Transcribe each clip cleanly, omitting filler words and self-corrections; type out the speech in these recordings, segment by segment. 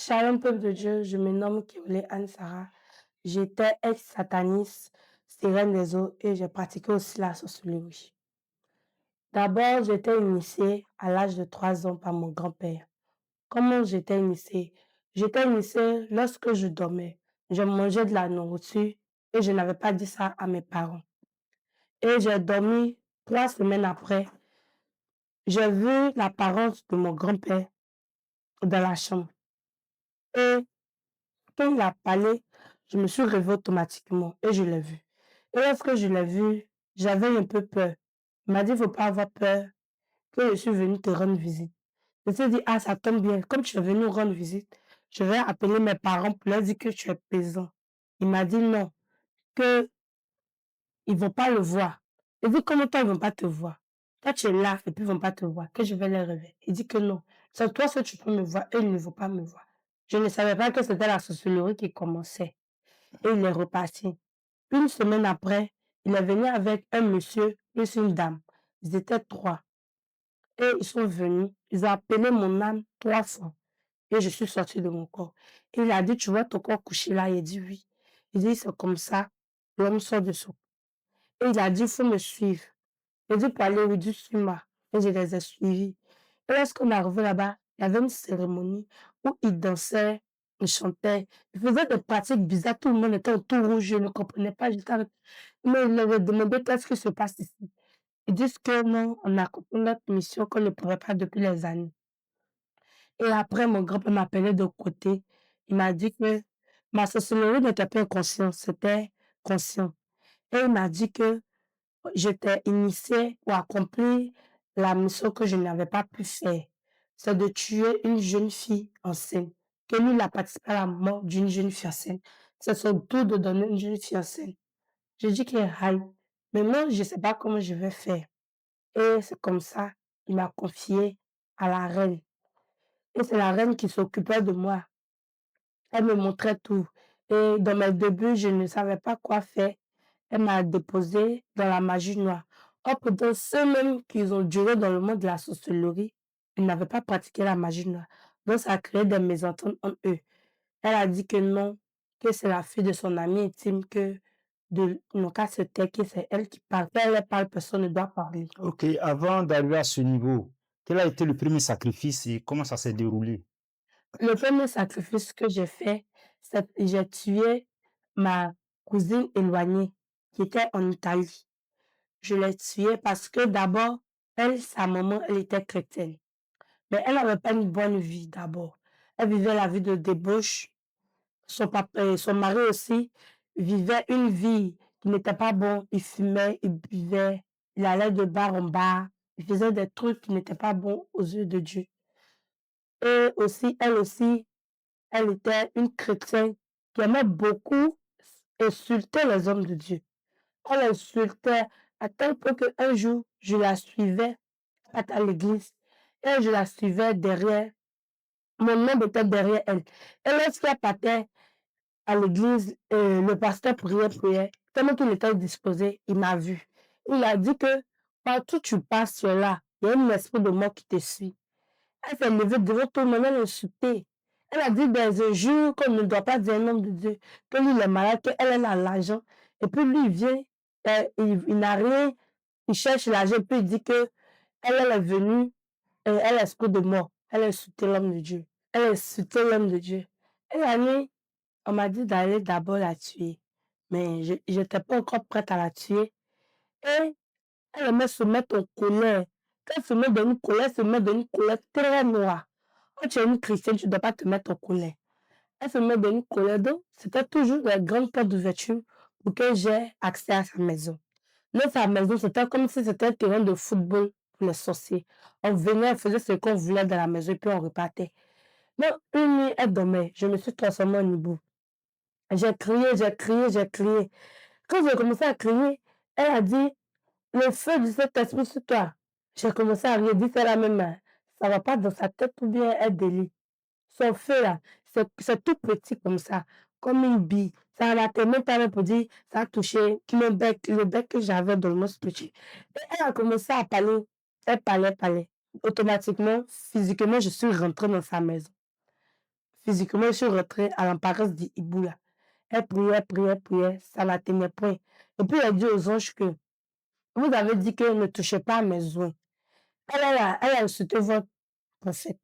Shalom peuple de Dieu, je me nomme Kéolé Anne-Sara. J'étais ex-sataniste, sirène des eaux et j'ai pratiqué aussi la sorcellerie. D'abord, j'étais initiée à l'âge de 3 ans par mon grand-père. Comment j'étais initiée? J'étais initiée lorsque je dormais. Je mangeais de la nourriture et je n'avais pas dit ça à mes parents. Et j'ai dormi 3 semaines après. J'ai vu l'apparence de mon grand-père dans la chambre. Et quand il a parlé, je me suis réveillée automatiquement et je l'ai vu. Et lorsque je l'ai vu, j'avais un peu peur. Il m'a dit, il ne faut pas avoir peur, que je suis venue te rendre visite. Je me suis dit, ah, ça tombe bien. Comme tu es venu rendre visite, je vais appeler mes parents pour leur dire que tu es présent. Il m'a dit non, que ils vont pas le voir. Et dit, comment toi, ils vont pas te voir? Toi, tu es là et puis ils vont pas te voir, que je vais les réveiller. Il dit que non. C'est toi seul tu peux me voir, eux, ils ne vont pas me voir. Je ne savais pas que c'était la sorcellerie qui commençait. Et il est reparti. Une semaine après, il est venu avec un monsieur plus une dame. Ils étaient 3. Et ils sont venus. Ils ont appelé mon âme 3 fois. Et je suis sortie de mon corps. Et il a dit, tu vois ton corps couché là? Il a dit oui. Il dit, c'est comme ça. L'homme sort de son. Et il a dit, il faut me suivre. Il dit, pour aller où? Il dit, suis-moi. Et je les ai suivis. Et lorsqu'on est arrivé là-bas, il y avait une cérémonie où ils dansaient, ils chantaient, ils faisaient des pratiques bizarres. Tout le monde était autour rouge, je ne comprenais pas. Mais ils leur ai demandé qu'est-ce qui se passe ici. Ils disent que non, on a compris notre mission qu'on ne pouvait pas depuis les années. Et après, mon grand-père m'appelait de côté. Il m'a dit que ma sorcellerie n'était pas inconsciente, c'était conscient. Et il m'a dit que j'étais initiée pour accomplir la mission que je n'avais pas pu faire. C'est de tuer une jeune fille enceinte. Que lui, il a participé à la mort d'une jeune fille enceinte. C'est son tour de donner une jeune fille enceinte. Je dis qu'il aille. Mais moi, je ne sais pas comment je vais faire. Et c'est comme ça, il m'a confié à la reine. Et c'est la reine qui s'occupait de moi. Elle me montrait tout. Et dans mes débuts, je ne savais pas quoi faire. Elle m'a déposé dans la magie noire. Or, pourtant, ceux-mêmes qui ont duré dans le monde de la sorcellerie, ils n'avaient pas pratiqué la magie noire. Donc, ça a créé des mésententes entre eux. Elle a dit que non, que c'est la fille de son ami intime, que non, qu'à se taire, que c'est elle qui parle. Quand elle parle, personne ne doit parler. Ok, avant d'arriver à ce niveau, quel a été le premier sacrifice et comment ça s'est déroulé? Le premier sacrifice que j'ai fait, c'est que j'ai tué ma cousine éloignée qui était en Italie. Je l'ai tuée parce que d'abord, elle, sa maman, elle était chrétienne. Mais elle n'avait pas une bonne vie d'abord. Elle vivait la vie de débauche. Son papa, son mari aussi vivait une vie qui n'était pas bonne. Il fumait, il buvait, il allait de bar en bar. Il faisait des trucs qui n'étaient pas bons aux yeux de Dieu. Et aussi, elle était une chrétienne qui aimait beaucoup insulter les hommes de Dieu. Elle insultait à tel point qu'un jour, je la suivais à l'église et je la suivais derrière. Mon nom était derrière elle. Et lorsqu'elle partait à l'église, le pasteur priait. Tellement qu'il était disposé, il m'a vu. Il a dit que partout tu passes là, il y a un esprit de mort qui te suit. Elle s'est levée devant tout le monde, elle a insulté. Elle a dit des injures qu'on ne doit pas dire un nom de Dieu, que lui il est malade, qu'elle elle a l'argent. Et puis lui il vient, il n'a rien, il cherche l'argent, puis il dit que elle est venue, elle est esprit de mort. Elle a insulté l'homme de Dieu. Elle a insulté l'homme de Dieu. Et la nuit, on m'a dit d'aller d'abord la tuer. Mais je n'étais pas encore prête à la tuer. Et elle aimait se mettre en colère. Quand elle se met dans une colère, elle se met dans une colère très noire. Quand tu es une chrétienne, tu ne dois pas te mettre en colère. Elle se met dans une colère. Donc, c'était toujours la grande porte d'ouverture pour que j'ai accès à sa maison. Dans sa maison, c'était comme si c'était un terrain de football pour les sorciers. On venait, on faisait ce qu'on voulait dans la maison et puis on repartait. Donc, une nuit, elle dormait. Je me suis transformée en hibou. J'ai crié, j'ai crié, j'ai crié. Quand j'ai commencé à crier, elle a dit, le feu de cet esprit sur toi. J'ai commencé à rire, dit c'est la même. Ça va pas dans sa tête ou bien elle délit. Son feu là, c'est tout petit comme ça, comme une bille. Ça n'a tellement pas même pour dire, ça a touché le bec que j'avais dans le nez petit. Et elle a commencé à parler. Elle parlait. Automatiquement, physiquement, je suis rentrée dans sa maison. physiquement, je suis rentrée à l'embarras d'Iboula. Elle priait, priait, priait, ça n'atteignait point. Et puis elle dit aux anges que vous avez dit que ne touchez pas à mes oins. Elle a insulté votre prophète.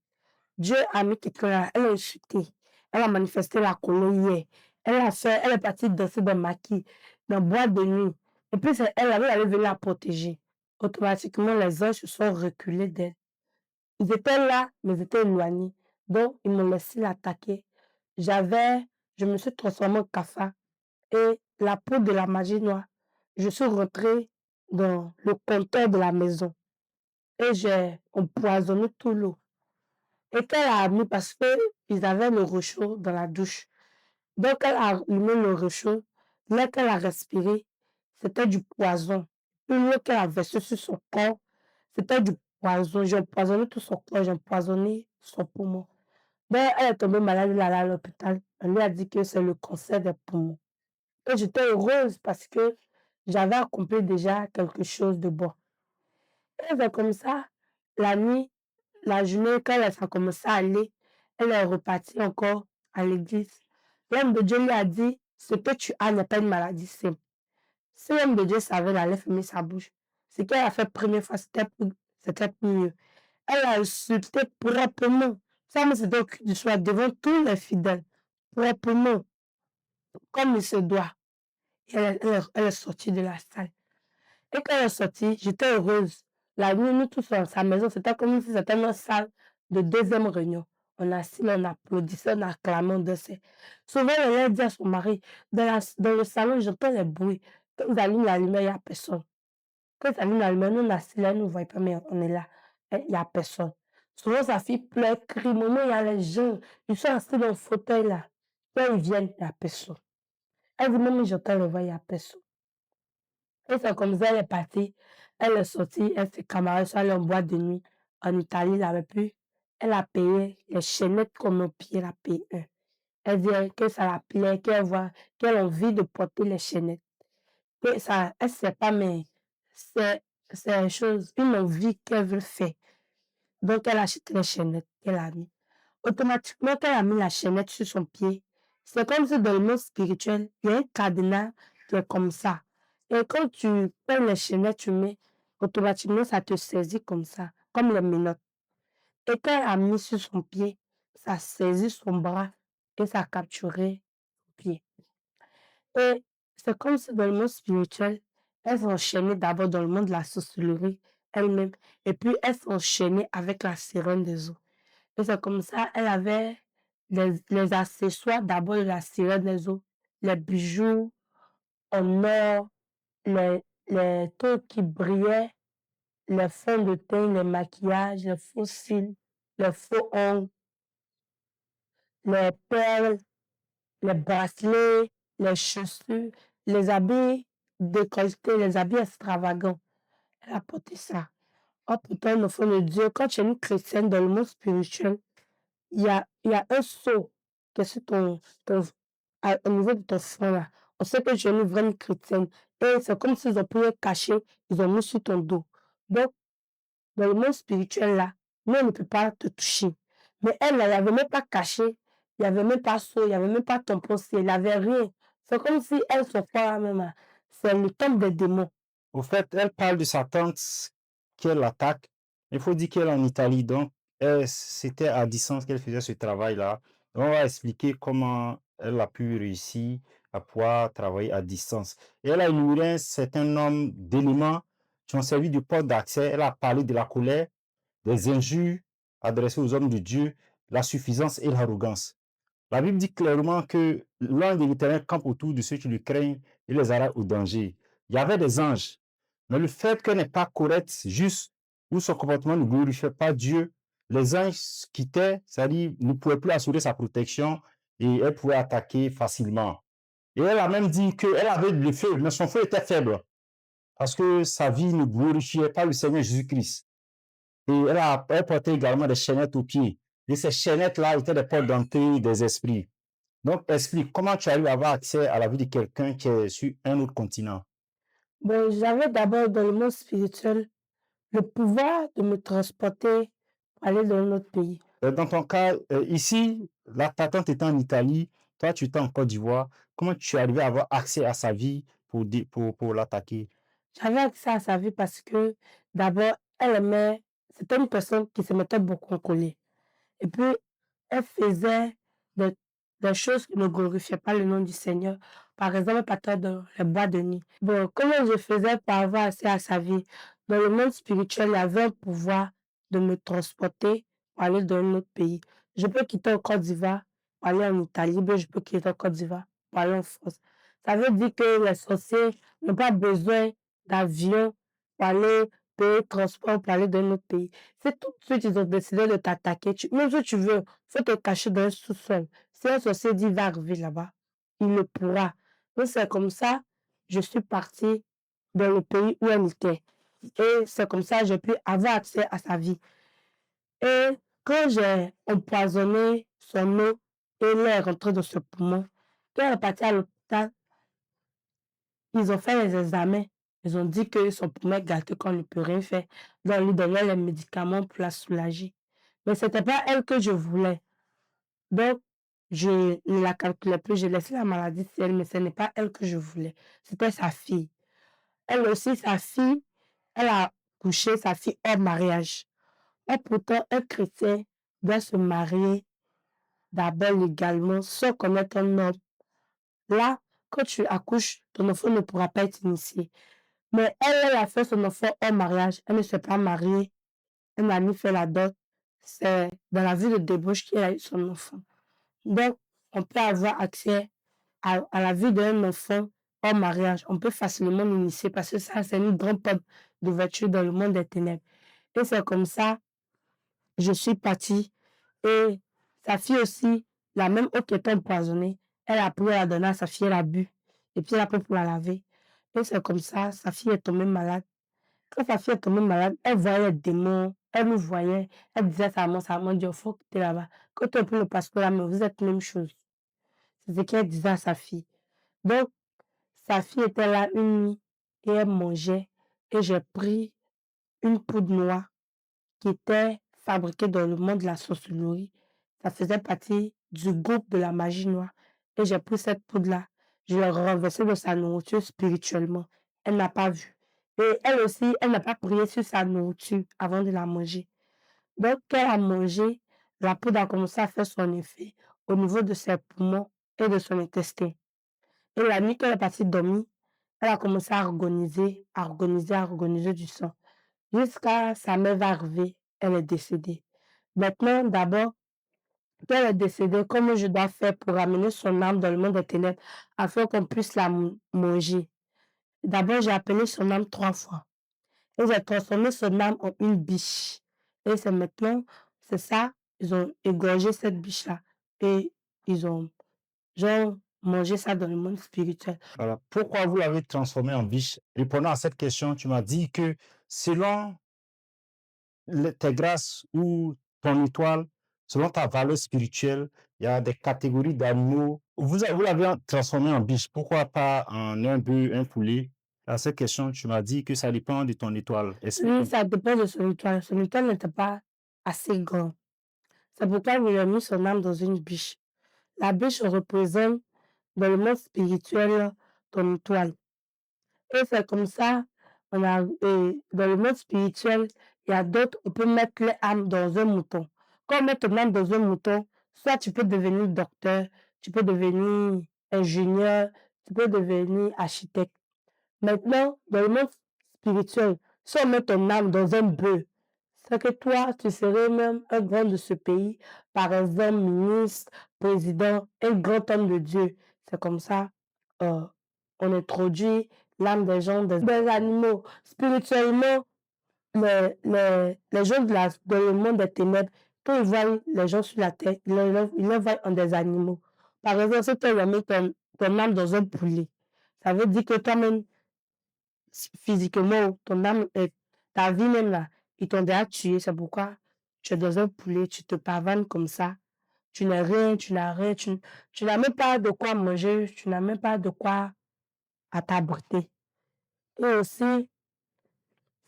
Dieu a mis quelqu'un là, elle a insulté. Elle a manifesté la colère hier. Elle est partie danser dans le maquis, dans le bois de nuit. Et puis elle avait venir la protéger. Automatiquement, les anges se sont reculés d'elle. Ils étaient là, mais ils étaient éloignés. Donc, ils m'ont laissé l'attaquer. Je me suis transformée en cafard et la peau de la magie noire. Je suis rentrée dans le comptoir de la maison et j'ai empoisonné tout l'eau. Et qu'elle a mis parce qu'ils avaient le réchaud dans la douche. Donc, elle a allumé le réchaud. L'air qu'elle a respiré, c'était du poison. Puis l'eau qu'elle a versée sur son corps, c'était du poison. J'ai empoisonné tout son corps, j'ai empoisonné son poumon. Donc, elle est tombée malade, elle est allée à l'hôpital. On lui a dit que c'est le cancer des poumons. Et j'étais heureuse parce que j'avais accompli déjà quelque chose de bon. Et c'est comme ça, la nuit, la journée, quand elle a commencé à aller, elle est repartie encore à l'église. L'homme de Dieu lui a dit, ce que tu as n'est pas une maladie simple. Si l'homme de Dieu savait, il allait fermer sa bouche. Ce qu'elle a fait première fois, c'était plus mieux. Elle a insulté proprement. Ça, mais c'était au cul du soir, devant tous les fidèles. Proprement, comme il se doit. Et elle est sortie de la salle. Et quand elle est sortie, j'étais heureuse. La nuit, nous tous dans sa maison, c'était comme si c'était notre salle de deuxième réunion. On assis, on applaudissait, on acclamait, on dansait. Souvent, elle dit à son mari, dans le salon, j'entends les bruits. Quand ils allument la lumière, il n'y a personne. Quand ils allument la lumière, nous, on est assis là, nous ne voyons pas, mais on est là. Il n'y a personne. Souvent, sa fille pleure, crie, maman, il y a les gens. Ils sont assis dans le fauteuil là. Quand ils viennent, il n'y a personne. Elle dit, maman, j'entends le voix, il n'y a personne. Et c'est comme ça, elle est partie. Elle est sortie, elle s'est camarade, sont allés en boîte de nuit. En Italie, elle avait pu. Elle a payé les chaînettes comme au pied, elle a payé un. Elle dit que ça la plaît, qu'elle a envie de porter les chaînettes. Que ça, elle ne sait pas, mais c'est, c'est une envie qu'elle veut faire. Donc, elle a acheté les chaînettes qu'elle a mis. Automatiquement, quand elle a mis la chaînette sur son pied, c'est comme si dans le monde spirituel, il y a un cadenas qui est comme ça. Et quand tu prends les chaînettes, tu mets, automatiquement, ça te saisit comme ça, comme les menottes. Et quand elle a mis sur son pied, ça saisit son bras et ça a capturé son pied. Et c'est comme si dans le monde spirituel, elle s'enchaînait d'abord dans le monde de la sorcellerie elle-même, et puis elle s'enchaînait avec la sirène des eaux. Et c'est comme ça, elle avait les accessoires d'abord de la sirène des eaux, les bijoux en or, les trucs qui brillaient, les fonds de teint, les maquillages, les faux cils, les faux ongles, les perles, les bracelets, les chaussures, les habits décolletés, les habits extravagants. Elle a porté ça. Oh, pourtant, le fond de Dieu, quand tu es une chrétienne dans le monde spirituel, il y a un sceau qui est sur au niveau de ton front là. On sait que tu es une vraie chrétienne. Et c'est comme s'ils ont pris un cachet, ils ont mis sur ton dos. Donc, dans le monde spirituel là, nous, on ne peut pas te toucher. Mais elle, elle n'avait même pas caché, il n'y avait même pas sceau, il n'y avait même pas tampon, il n'avait rien. C'est comme si elle, son frère même, là, c'est le temple des démons. Au fait, elle parle de sa tante qu'elle attaque. Il faut dire qu'elle est en Italie, donc c'était à distance qu'elle faisait ce travail-là. On va expliquer comment elle a pu réussir à pouvoir travailler à distance. Et elle a énuméré un certain nombre d'éléments qui ont servi de porte d'accès. Elle a parlé de la colère, des injures adressées aux hommes de Dieu, la suffisance et l'arrogance. La Bible dit clairement que l'ange de l'Éternel campe autour de ceux qui le craignent et les arrête au danger. Il y avait des anges, mais le fait qu'elle n'est pas correcte, juste, ou son comportement ne glorifiait pas Dieu, les anges quittaient, c'est-à-dire ne pouvaient plus assurer sa protection et elle pouvait attaquer facilement. Et elle a même dit qu'elle avait le feu, mais son feu était faible parce que sa vie ne glorifiait pas le Seigneur Jésus-Christ. Et elle portait également des chaînettes aux pieds. Et ces chaînettes-là étaient des portes d'entrée des esprits. Donc, explique comment tu as eu à avoir accès à la vie de quelqu'un qui est sur un autre continent. Bon, j'avais d'abord dans le monde spirituel le pouvoir de me transporter pour aller dans un autre pays. Dans ton cas, ici, ta tante était en Italie, toi tu étais en Côte d'Ivoire. Comment tu es arrivé à avoir accès à sa vie pour l'attaquer? J'avais accès à sa vie parce que d'abord, c'était une personne qui se mettait beaucoup en colère. Et puis, elle faisait des, des choses qui ne glorifiaient pas le nom du Seigneur. Par exemple, elle partait dans les bois de nuit. Bon, comment je faisais pour avoir accès à sa vie? Dans le monde spirituel, il y avait un pouvoir de me transporter pour aller dans un autre pays. Je peux quitter en Côte d'Ivoire pour aller en Italie, bien je peux quitter en Côte d'Ivoire pour aller en France. Ça veut dire que les sorciers n'ont pas besoin d'avion pour aller payer le transport pour aller dans un autre pays. C'est tout de suite ils ont décidé de t'attaquer. Même si tu veux, faut te cacher dans un sous-sol. Si un sorcier dit va arriver là-bas, il le pourra. Donc c'est comme ça, je suis partie dans le pays où elle était. Et c'est comme ça que j'ai pu avoir accès à sa vie. Et quand j'ai empoisonné son eau et elle est rentrée dans ce poumon, quand elle est partie à l'hôpital, ils ont fait les examens. Ils ont dit que son poumon est gâté, qu'on ne peut rien faire. Donc, on lui donnait les médicaments pour la soulager. Mais ce n'était pas elle que je voulais. Donc, je ne la calculais plus. J'ai laissé la maladie sur elle, mais ce n'est pas elle que je voulais. C'était sa fille. Elle aussi, sa fille, elle a couché sa fille hors mariage. Et pourtant, un chrétien doit se marier d'abord légalement sans connaître un homme. Là, quand tu accouches, ton enfant ne pourra pas être initié. Mais elle a fait son enfant hors mariage. Elle ne s'est pas mariée. Elle n'a ni fait la dot. C'est dans la vie de débauche qu'elle a eu son enfant. Donc, on peut avoir accès à la vie d'un enfant hors mariage. On peut facilement l'initier parce que ça, c'est une grande porte d'ouverture dans le monde des ténèbres. Et c'est comme ça, je suis partie. Et sa fille aussi, la même eau qui était empoisonnée, elle a pris la donner à sa fille, elle a bu. Et puis elle a pris pour la laver. Et c'est comme ça, sa fille est tombée malade. Quand sa fille est tombée malade, elle voyait les démons, elle nous voyait, elle disait à sa maman, Dieu, il faut que tu es là-bas. Quand tu es pour le pasteur là, mais vous êtes la même chose. C'est ce qu'elle disait à sa fille. Donc, sa fille était là une nuit et elle mangeait. Et j'ai pris une poudre noire qui était fabriquée dans le monde de la sorcellerie. Ça faisait partie du groupe de la magie noire. Et j'ai pris cette poudre-là. Je l'ai renversée dans sa nourriture spirituellement. Elle n'a pas vu. Et elle aussi, elle n'a pas prié sur sa nourriture avant de la manger. Donc, quand elle a mangé, la poudre a commencé à faire son effet au niveau de ses poumons et de son intestin. Et la nuit, quand elle est partie dormir, elle a commencé à agoniser, à agoniser, à agoniser du sang. Jusqu'à sa mère va arriver, elle est décédée. Maintenant, d'abord, quand elle est décédée, comment je dois faire pour ramener son âme dans le monde des ténèbres afin qu'on puisse la manger? D'abord, j'ai appelé son âme 3 fois. Et j'ai transformé son âme en une biche. Et c'est maintenant, c'est ça, ils ont égorgé cette biche-là. Et ils ont, genre, mangé ça dans le monde spirituel. Voilà. Pourquoi vous l'avez transformé en biche? Répondant à cette question, tu m'as dit que selon tes grâces ou ton étoile, selon ta valeur spirituelle, il y a des catégories d'animaux. Vous l'avez transformé en biche. Pourquoi pas en un bœuf, un poulet? À cette question, tu m'as dit que ça dépend de ton étoile. Oui, Explique. ça dépend de son étoile. Son étoile n'était pas assez grand. C'est pourquoi il a mis son âme dans une biche. La biche représente dans le monde spirituel ton étoile. Et c'est comme ça, dans le monde spirituel, il y a d'autres, on peut mettre l'âme dans un mouton. Quand on met ton âme dans un mouton, soit tu peux devenir docteur, tu peux devenir ingénieur, tu peux devenir architecte. Maintenant, dans le monde spirituel, si on met ton âme dans un bœuf, c'est que toi, tu serais même un grand de ce pays, par exemple, ministre, président, un grand homme de Dieu. C'est comme ça, euh, on introduit l'âme des gens, des animaux. Spirituellement, les gens dans le monde des ténèbres, quand ils voient les gens sur la terre, ils les voient en des animaux. Par exemple, si tu as mis ton âme dans un poulet, ça veut dire que toi-même, physiquement, ton âme, ta vie même là, ils t'ont déjà tué. C'est pourquoi tu es dans un poulet, tu te pavanes comme ça. Tu n'as rien, tu n'as rien, tu n'as même pas de quoi manger, tu n'as même pas de quoi à t'abriter. Et aussi,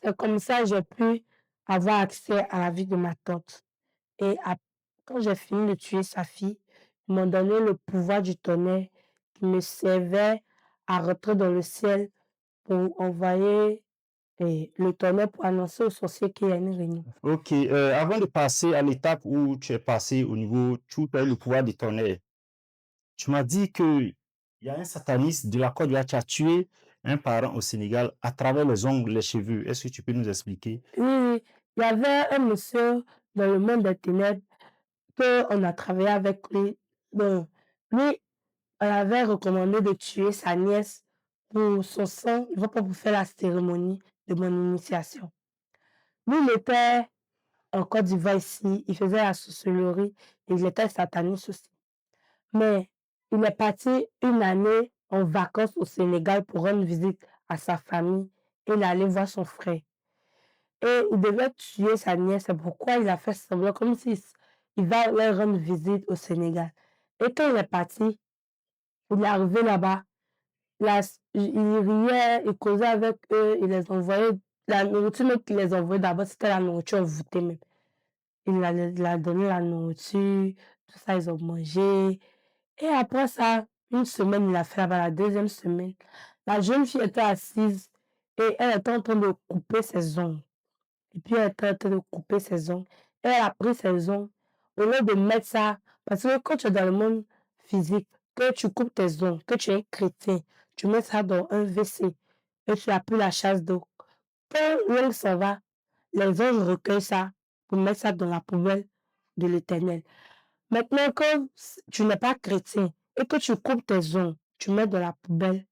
c'est comme ça que j'ai pu avoir accès à la vie de ma tante. Et quand j'ai fini de tuer sa fille, Ils m'ont donné le pouvoir du tonnerre qui me servait à rentrer dans le ciel pour envoyer le tonnerre pour annoncer aux sorciers qu'il y a une réunion. Ok, avant de passer à l'étape où tu es passé au niveau, tu as eu le pouvoir du tonnerre, tu m'as dit que il y a un sataniste de la Côte d'Ivoire qui a tué un parent au Sénégal à travers les ongles, les cheveux. Est-ce que tu peux nous expliquer? Oui, oui, il y avait un monsieur dans le monde des ténèbres qu'on a travaillé avec lui. Bon, lui, on avait recommandé de tuer sa nièce pour son sang, il va pas pour faire la cérémonie de mon initiation. Lui, il était en Côte d'Ivoire ici, il faisait la sorcellerie et il était sataniste aussi. Mais il est parti une année en vacances au Sénégal pour rendre visite à sa famille et il allait voir son frère. Et il devait tuer sa nièce, c'est pourquoi il a fait semblant comme si il va leur rendre visite au Sénégal. Et quand il est parti, il est arrivé là-bas, il riait, il causait avec eux, il les envoyait, la nourriture même qu'il les envoyait d'abord, c'était la nourriture envoûtée même. Il a donné la nourriture, tout ça, ils ont mangé. Et après ça, une semaine, il a fait là-bas, la deuxième semaine. La jeune fille était assise et elle était en train de couper ses ongles. Et puis elle était en train de couper ses ongles. Et elle a pris ses ongles. Au lieu de mettre ça, parce que quand tu es dans le monde physique, que tu coupes tes ongles, que tu es chrétien, tu mets ça dans un WC et tu as plus la chasse d'eau. Quand l'ongle s'en va, les anges recueillent ça pour mettre ça dans la poubelle de l'Éternel. Maintenant, quand tu n'es pas chrétien et que tu coupes tes ongles, tu mets dans la poubelle,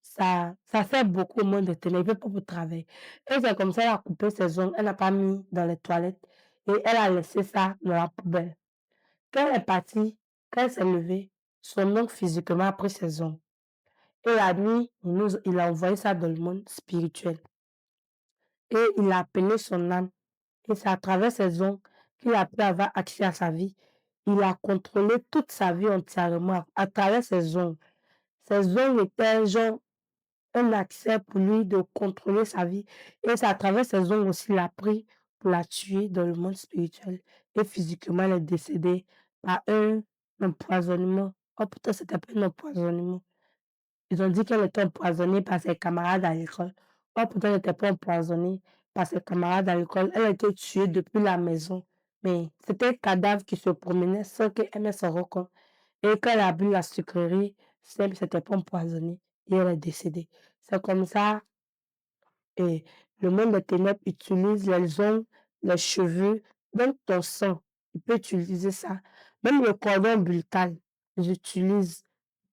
ça fait beaucoup au monde de ténèbres, il peut pas pour travailler. Et c'est comme ça, elle a coupé ses ongles, elle n'a pas mis dans les toilettes et elle a laissé ça dans la poubelle. Quand elle est partie, quand elle s'est levée, son oncle physiquement a pris ses ongles. Et la nuit, il a envoyé ça dans le monde spirituel. Et il a appelé son âme. Et c'est à travers ses ongles qu'il a pu avoir accès à sa vie. Il a contrôlé toute sa vie entièrement à travers ses ongles. Ses ongles étaient genre un accès pour lui de contrôler sa vie. Et c'est à travers ses ongles aussi qu'il a pris pour la tuer dans le monde spirituel. Et physiquement, elle est décédée par un empoisonnement. Oh putain, c'était pas un empoisonnement. Ils ont dit qu'elle était empoisonnée par ses camarades à l'école. Or, pourtant, elle n'était pas empoisonnée par ses camarades à l'école. Elle a été tuée depuis la maison. Mais c'était un cadavre qui se promenait sans qu'elle s'en rende compte. Et quand elle a bu la sucrerie, elle ne s'était pas empoisonnée et elle est décédée. C'est comme ça, et le monde des ténèbres utilise les ongles, les cheveux, même ton sang. Il peut utiliser ça. Même le cordon ombilical, ils utilisent,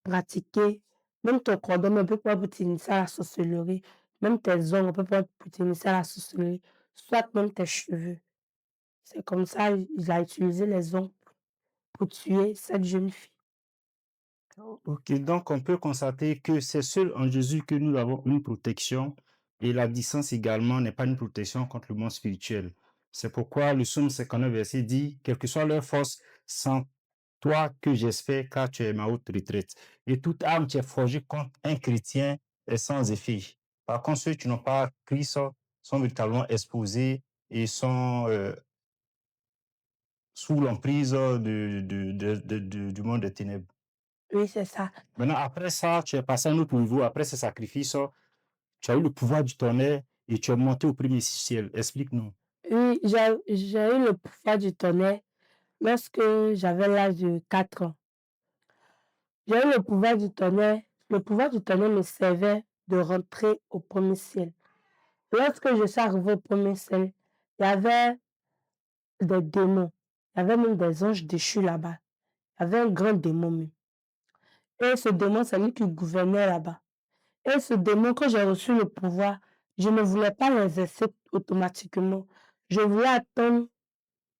pratiquer. Même ton cordon, on peut pas utiliser à la sorcellerie. Même tes ongles, on peut pas utiliser à la sorcellerie. Soit même tes cheveux. C'est comme ça, il a utilisé les ongles pour tuer cette jeune fille. Ok, donc on peut constater que c'est seul en Jésus que nous avons une protection et la distance également n'est pas une protection contre le monde spirituel. C'est pourquoi le psaume 59 verset dit, quelle que soit leur force, sans toi que j'espère car tu es ma haute retraite. Et toute arme qui est forgée contre un chrétien est sans effet. Par contre, ceux qui n'ont pas Christ sont véritablement exposés et sont sous l'emprise du monde des ténèbres. Oui, c'est ça. Maintenant, après ça, tu es passé à un autre niveau. Après ce sacrifice, tu as eu le pouvoir du tonnerre et tu es monté au premier ciel. Explique-nous. Oui, j'ai eu le pouvoir du tonnerre lorsque j'avais l'âge de 4 ans. J'ai eu le pouvoir du tonnerre. Le pouvoir du tonnerre me servait de rentrer au premier ciel. Lorsque je suis arrivée au premier ciel, il y avait des démons. Il y avait même des anges déchus là-bas. Il y avait un grand démon même. Et ce démon, c'est lui qui gouvernait là-bas. Et ce démon, quand j'ai reçu le pouvoir, je ne voulais pas l'exercer automatiquement. Je voulais attendre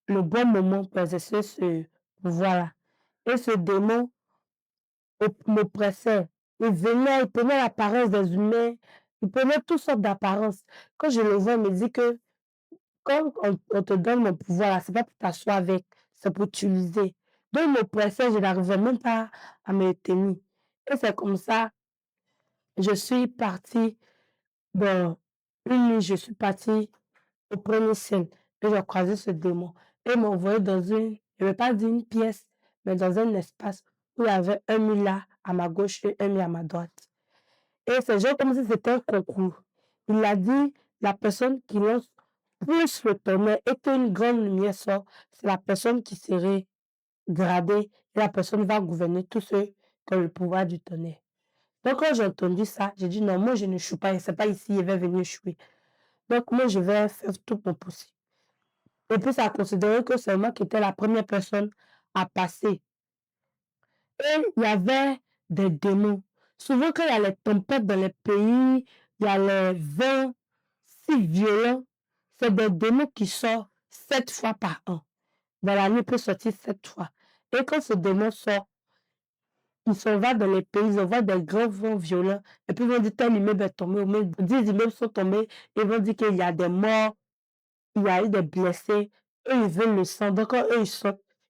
le bon moment pour exercer ce pouvoir-là. Et ce démon m'oppressait. Il venait, il prenait l'apparence des humains, il prenait toutes sortes d'apparences. Quand je le vois, il me dit que quand on te donne mon pouvoir, là, c'est pas pour t'asseoir avec, c'est pour t'utiliser. Donc, il m'oppressait, je n'arrivais même pas à me tenir. Et c'est comme ça, je suis partie, bon, une nuit, je suis partie au premier ciel et j'ai croisé ce démon. Et il m'a envoyé dans une, je ne vais pas dire une pièce, mais dans un espace où il y avait un mur là à ma gauche et un mur à ma droite. Et c'est genre comme si c'était un concours. Il a dit, la personne qui lance plus le tonnerre et qu'une grande lumière sort, c'est la personne qui serait gradée et la personne va gouverner tous ceux qui ont le pouvoir du tonnerre. Donc quand j'ai entendu ça, j'ai dit non, moi je ne choue pas, c'est pas ici, il va venir jouer. Donc moi je vais faire tout mon possible. Et puis ça a considéré que c'est moi qui étais la première personne à passer. Et il y avait des démons. Souvent, quand il y a les tempêtes dans les pays, il y a les vents si violents, c'est des démons qui sortent 7 fois par an. Dans la nuit, il peut sortir 7 fois. Et quand ce démon sort, il s'en va dans les pays, ils envoient des grands vents violents. Et puis ils vont dire tel immeuble est tombé, ou même 10 immeubles sont tombés. Ils vont dire qu'il y a des morts, il y a eu des blessés. Eux, ils veulent le sang. Donc, quand eux,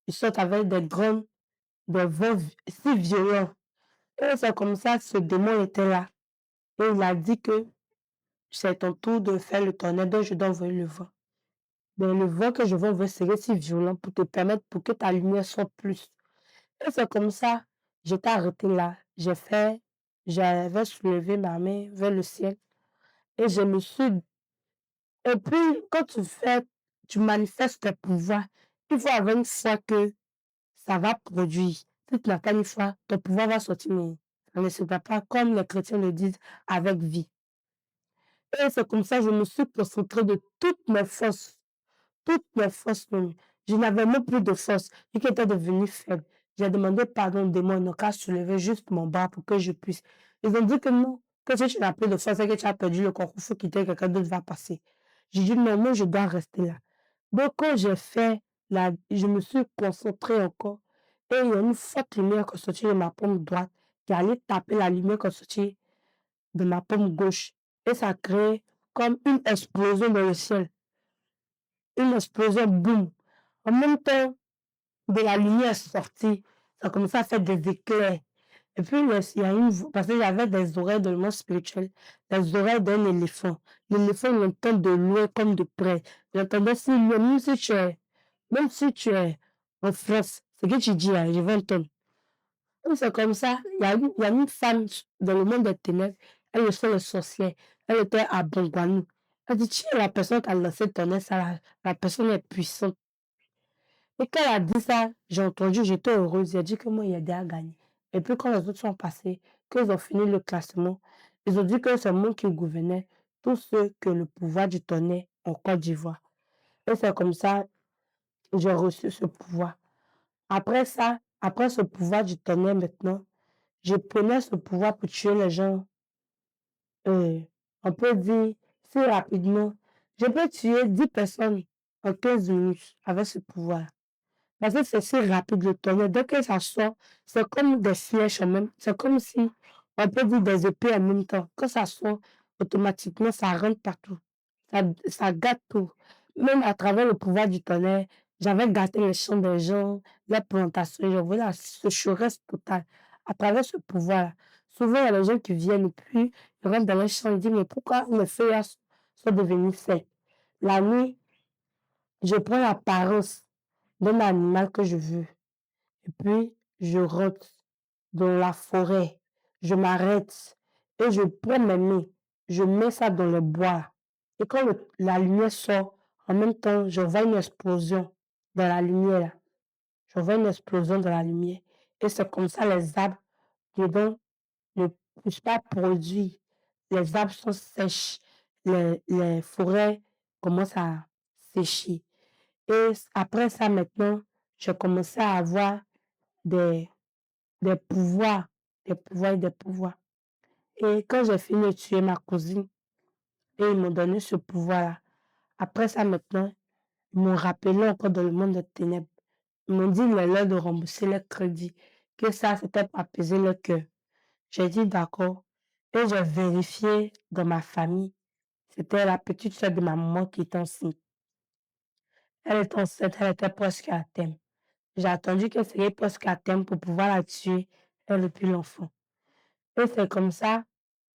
ils sortent avec des vents si violents. Et c'est comme ça, ce démon était là. Et il a dit que c'est ton tour de faire le tonnerre, donc je dois envoyer le vent. Mais le vent que je vais envoyer serait si violent pour te permettre, pour que ta lumière soit plus. Et c'est comme ça, j'étais arrêtée là. J'avais soulevé ma main vers le ciel et je me suis. Et puis, quand tu manifestes tes pouvoirs, il faut avoir une foi que ça va produire. Si tu n'as pas une foi, ton pouvoir va sortir, mais ça ne se passe pas, comme les chrétiens le disent, avec vie. Et c'est comme ça que je me suis concentrée de toutes mes forces même. Je n'avais même plus de force, vu était devenue faible. J'ai demandé pardon aux démons, ils n'ont qu'à soulever juste mon bras pour que je puisse. Ils ont dit que non, que si tu n'as plus de force et que tu as perdu le concours, il faut quitter, quelqu'un d'autre va passer. J'ai dit non, moi je dois rester là. Donc quand je me suis concentrée encore et il y a une forte lumière qui est sortie de ma paume droite qui allait taper la lumière qui est sortie de ma paume gauche. Et ça a créé comme une explosion dans le ciel. Une explosion, boum. En même temps, de la lumière est sortie. Ça a commencé à faire des éclairs. Et puis, il y a parce que j'avais des oreilles de le monde spirituel, les oreilles d'un éléphant. L'éléphant l'entend de loin comme de près. J'entendais si loin, même si tu es en France, ce que tu dis, là, je vais entendre. Donc, c'est comme ça. Il y a une femme dans le monde des ténèbres. Elle est sur le sorcier. Elle était à Bongwanou. Elle dit, tu es la personne qui a lancé ton nez, ça, la personne est puissante. Et quand elle a dit ça, j'ai entendu, j'étais heureuse. J'ai dit que moi, il y a déjà gagné. Et puis, quand les autres sont passés, qu'ils ont fini le classement, ils ont dit que c'est moi qui gouvernais tous ceux que le pouvoir du tonnerre en Côte d'Ivoire. Et c'est comme ça que j'ai reçu ce pouvoir. Après ça, après ce pouvoir du tonnerre maintenant, je prenais ce pouvoir pour tuer les gens, on peut dire, si rapidement. Je peux tuer 10 personnes en 15 minutes avec ce pouvoir. Parce que c'est si rapide le tonnerre. Dès que ça sort, c'est comme des flèches en même. C'est comme si, on peut dire des épées en même temps. Quand ça sort, automatiquement, ça rentre partout. Ça gâte tout. Même à travers le pouvoir du tonnerre, j'avais gâté les champs des gens, les plantations. Je voulais la sécheresse totale. À travers ce pouvoir, souvent, il y a des gens qui viennent et puis ils rentrent dans les champs et disent, mais pourquoi mes feuilles sont devenues secs? La nuit, je prends l'apparence d'un animal que je veux. Et puis, je rentre dans la forêt, je m'arrête et je prends mes mains, je mets ça dans le bois. Et quand la lumière sort, en même temps, je vois une explosion dans la lumière. Je vois une explosion dans la lumière. Et c'est comme ça les arbres dedans ne puissent pas produire. Les arbres sont sèches. Les forêts commencent à sécher. Et après ça, maintenant, j'ai commencé à avoir des, des pouvoirs, des pouvoirs et des pouvoirs. Et quand j'ai fini de tuer ma cousine, et ils m'ont donné ce pouvoir-là. Après ça, maintenant, ils m'ont rappelé encore dans le monde des ténèbres. Ils m'ont dit qu'il est l'heure de rembourser les crédits, que ça, c'était pour apaiser le cœur. J'ai dit d'accord. Et j'ai vérifié dans ma famille. C'était la petite soeur de ma maman qui était enceinte. Elle était enceinte, elle était presque à terme. J'ai attendu qu'elle serait presque à terme pour pouvoir la tuer, elle et puis l'enfant. Et c'est comme ça,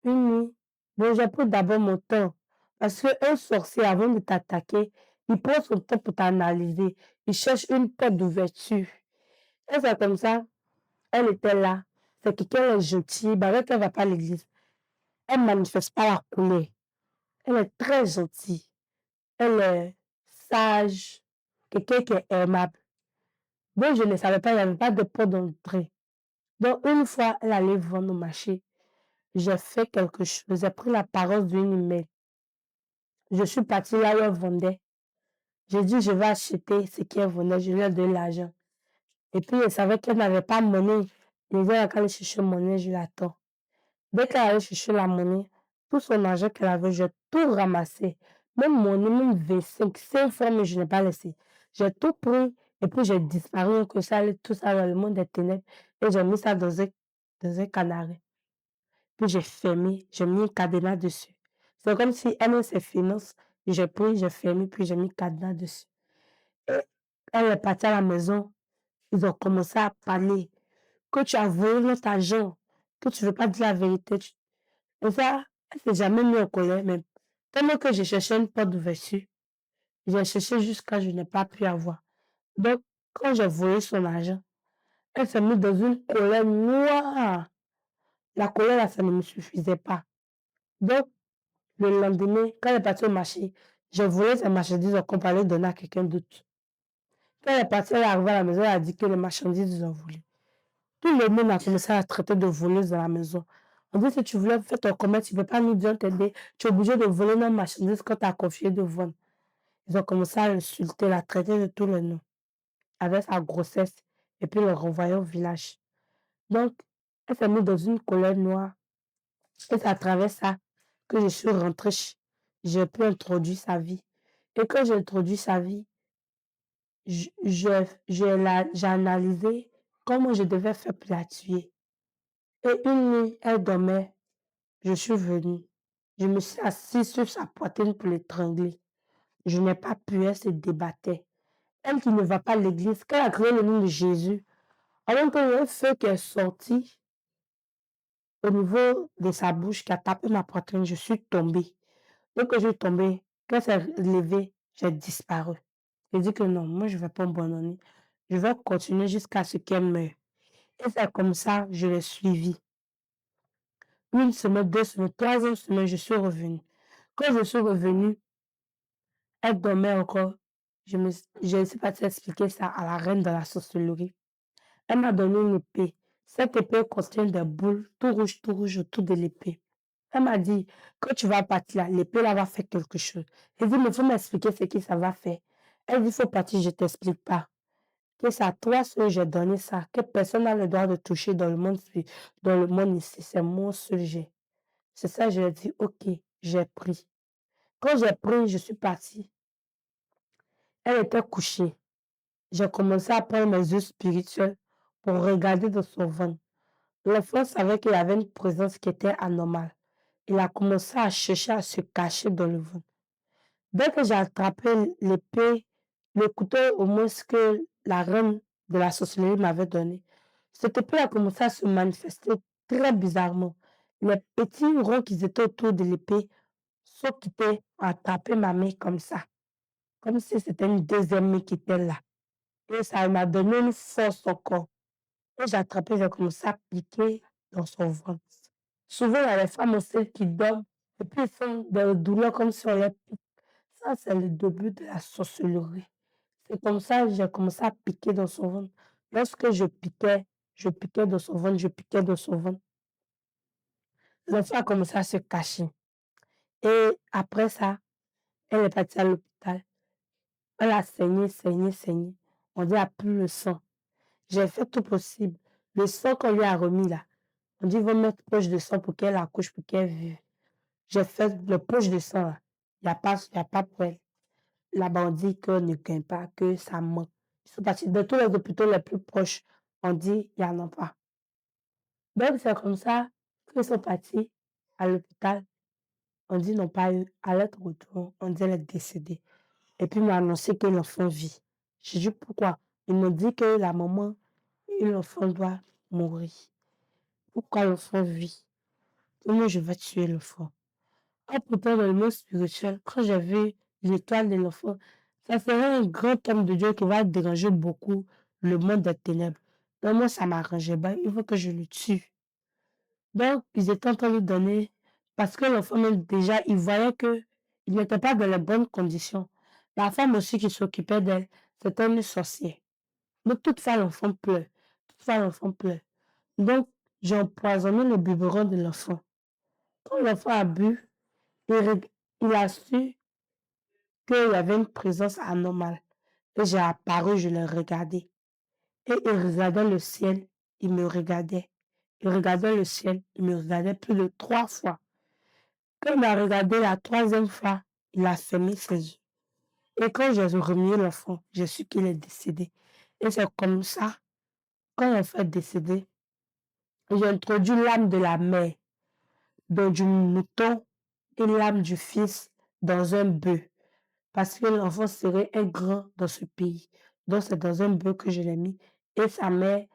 une nuit. Bon, j'ai pris d'abord mon temps. Parce qu'un sorcier, avant de t'attaquer, il prend son temps pour t'analyser. Il cherche une porte d'ouverture. Et c'est comme ça, elle était là. C'est quelqu'un est gentil, malgré qu'elle ne va pas à l'église. Elle ne manifeste pas la couleur. Elle est très gentille. Elle est sage, quelqu'un qui est aimable. Donc, je ne savais pas, il n'y avait pas de porte d'entrée. Donc, une fois, elle allait vendre au marché. J'ai fait quelque chose. J'ai pris la parole d'une email. Je suis partie là où elle vendait. J'ai dit, je vais acheter ce qu'elle vendait. Je lui ai donné l'argent. Et puis, elle savait qu'elle n'avait pas de monnaie. Je lui ai aller chercher monnaie, je l'attends. Dès qu'elle allait chercher la monnaie, tout son argent qu'elle avait, j'ai tout ramassé. Même monnaie, même 5 fois, mais je n'ai pas laissé. J'ai tout pris et puis j'ai disparu, que ça allait tout ça dans le monde des ténèbres. Et j'ai mis ça dans un canari. Puis j'ai fermé, j'ai mis un cadenas dessus. C'est comme si elle a ses finances, j'ai pris, j'ai fermé, puis j'ai mis cadenas dessus. Et elle est partie à la maison, ils ont commencé à parler. Que tu as volé notre argent, que tu ne veux pas dire la vérité. Et ça, elle s'est jamais mise en colère, même. Tellement que j'ai cherché une porte d'ouverture, j'ai cherché jusqu'à je n'ai pas pu avoir. Donc, quand j'ai volé son argent, elle s'est mise dans une colère noire. La colère, là, ça ne me suffisait pas. Donc, le lendemain, quand elle est partie au marché, j'ai volé ses marchandises qu'on parlait donner à quelqu'un d'autre. Quand elle est partie, elle est arrivée à la maison, elle a dit que les marchandises, ils ont volé. Tout le monde a commencé à traiter de voleuse dans la maison. On dit, si tu voulais faire ton commerce, tu ne peux pas nous dire t'aider. Tu es obligé de voler nos marchandises quand tu as confié de vendre. Ils ont commencé à l'insulter, la traiter de tous les noms, avec sa grossesse, et puis le renvoyer au village. Donc, elle s'est mise dans une colère noire. Et c'est à travers ça que je suis rentrée. J'ai pu introduire sa vie. Et quand j'ai introduit sa vie, j'ai analysé comment je devais faire pour la tuer. Et une nuit, elle dormait. Je suis venue. Je me suis assise sur sa poitrine pour l'étrangler. Je n'ai pas pu, elle se débattait. Elle qui ne va pas à l'église, quand elle a crié le nom de Jésus, avant que le feu qui est sorti au niveau de sa bouche, qui a tapé ma poitrine, je suis tombée. Dès que je suis tombée, quand elle s'est levée, j'ai disparu. J'ai dit que non, moi je ne vais pas abandonner. Je vais continuer jusqu'à ce qu'elle meure. Et c'est comme ça, je l'ai suivie. Une semaine, 2 semaines, troisième semaine, je suis revenue. Quand je suis revenue, elle dormait encore. Je ne sais pas expliquer ça à la reine de la sorcellerie. Elle m'a donné une épée. Cette épée contient des boules tout rouge autour de l'épée. Elle m'a dit, quand tu vas partir là, l'épée là va faire quelque chose. J'ai dit, mais il faut m'expliquer ce que ça va faire. Elle dit, il faut partir, je ne t'explique pas. Que c'est à toi seul j'ai donné ça, que personne n'a le droit de toucher dans le monde ici. C'est mon seul j'ai. C'est ça, je lui ai dit, ok, j'ai pris. Quand j'ai pris, je suis partie. Elle était couchée. J'ai commencé à prendre mes yeux spirituels pour regarder dans son ventre. L'enfant savait qu'il y avait une présence qui était anormale. Il a commencé à chercher à se cacher dans le ventre. Dès que j'ai attrapé l'épée, le couteau au moins que la reine de la sorcellerie m'avait donné, cette épée a commencé à se manifester très bizarrement. Les petits ronds qui étaient autour de l'épée sont quittés, ont attrapé ma main comme ça, comme si c'était une deuxième main qui était là. Et ça m'a donné une force encore. Et j'ai attrapé, j'ai commencé à piquer dans son ventre. Souvent, il y a les femmes aussi qui dorment et puis ils font des douleurs comme si on les pique. Ça, c'est le début de la sorcellerie. C'est comme ça que j'ai commencé à piquer dans son ventre. Lorsque je piquais dans son ventre, je piquais dans son ventre. L'enfant a commencé à se cacher. Et après ça, elle est partie à l'hôpital. Elle a saigné, saigné, saigné. On dit, elle n'a plus le sang. J'ai fait tout possible. Le sang qu'on lui a remis là, on dit, il va mettre poche de sang pour qu'elle accouche, pour qu'elle vive. J'ai fait le poche de sang là. Il n'y a pas pour elle. Là-bas, on dit qu'on ne gagne pas, que ça manque. Ils sont partis de tous les hôpitaux les plus proches. On dit, il n'y en a pas. Donc, c'est comme ça qu'ils sont partis à l'hôpital. On dit, ils n'ont pas eu. À l'autre retour, on dit, elle est décédée. Et puis, ils m'ont annoncé que l'enfant vit. J'ai dit, pourquoi? Ils m'ont dit que la maman et l'enfant doit mourir. Pourquoi l'enfant vit? Comment je vais tuer l'enfant? Ah, pourtant, dans le monde spirituel, quand j'ai vu l'étoile de l'enfant, ça serait un grand homme de Dieu qui va déranger beaucoup le monde des ténèbres. Donc moi, ça m'arrangeait pas, il faut que je le tue. Donc, ils étaient en train de lui donner, parce que l'enfant même déjà, il voyait que il n'était pas dans les bonnes conditions. La femme aussi qui s'occupait d'elle, c'était une sorcière. Donc, toutefois, l'enfant pleure. Toutefois, l'enfant pleure. Donc, j'ai empoisonné le biberon de l'enfant. Quand l'enfant a bu, il a su qu'il y avait une présence anormale. Et j'ai apparu, je l'ai regardé. Et il regardait le ciel, il me regardait. Il regardait le ciel, il me regardait plus de 3 fois. Quand il m'a regardé la troisième fois, il a fermé ses yeux. Et quand j'ai remis l'enfant, j'ai su qu'il est décédé. Et c'est comme ça, quand l'enfant est décédé, j'ai introduit l'âme de la mère dans du mouton et l'âme du fils dans un bœuf. Parce que l'enfant serait un grand dans ce pays. Donc c'est dans un bœuf que je l'ai mis et sa mère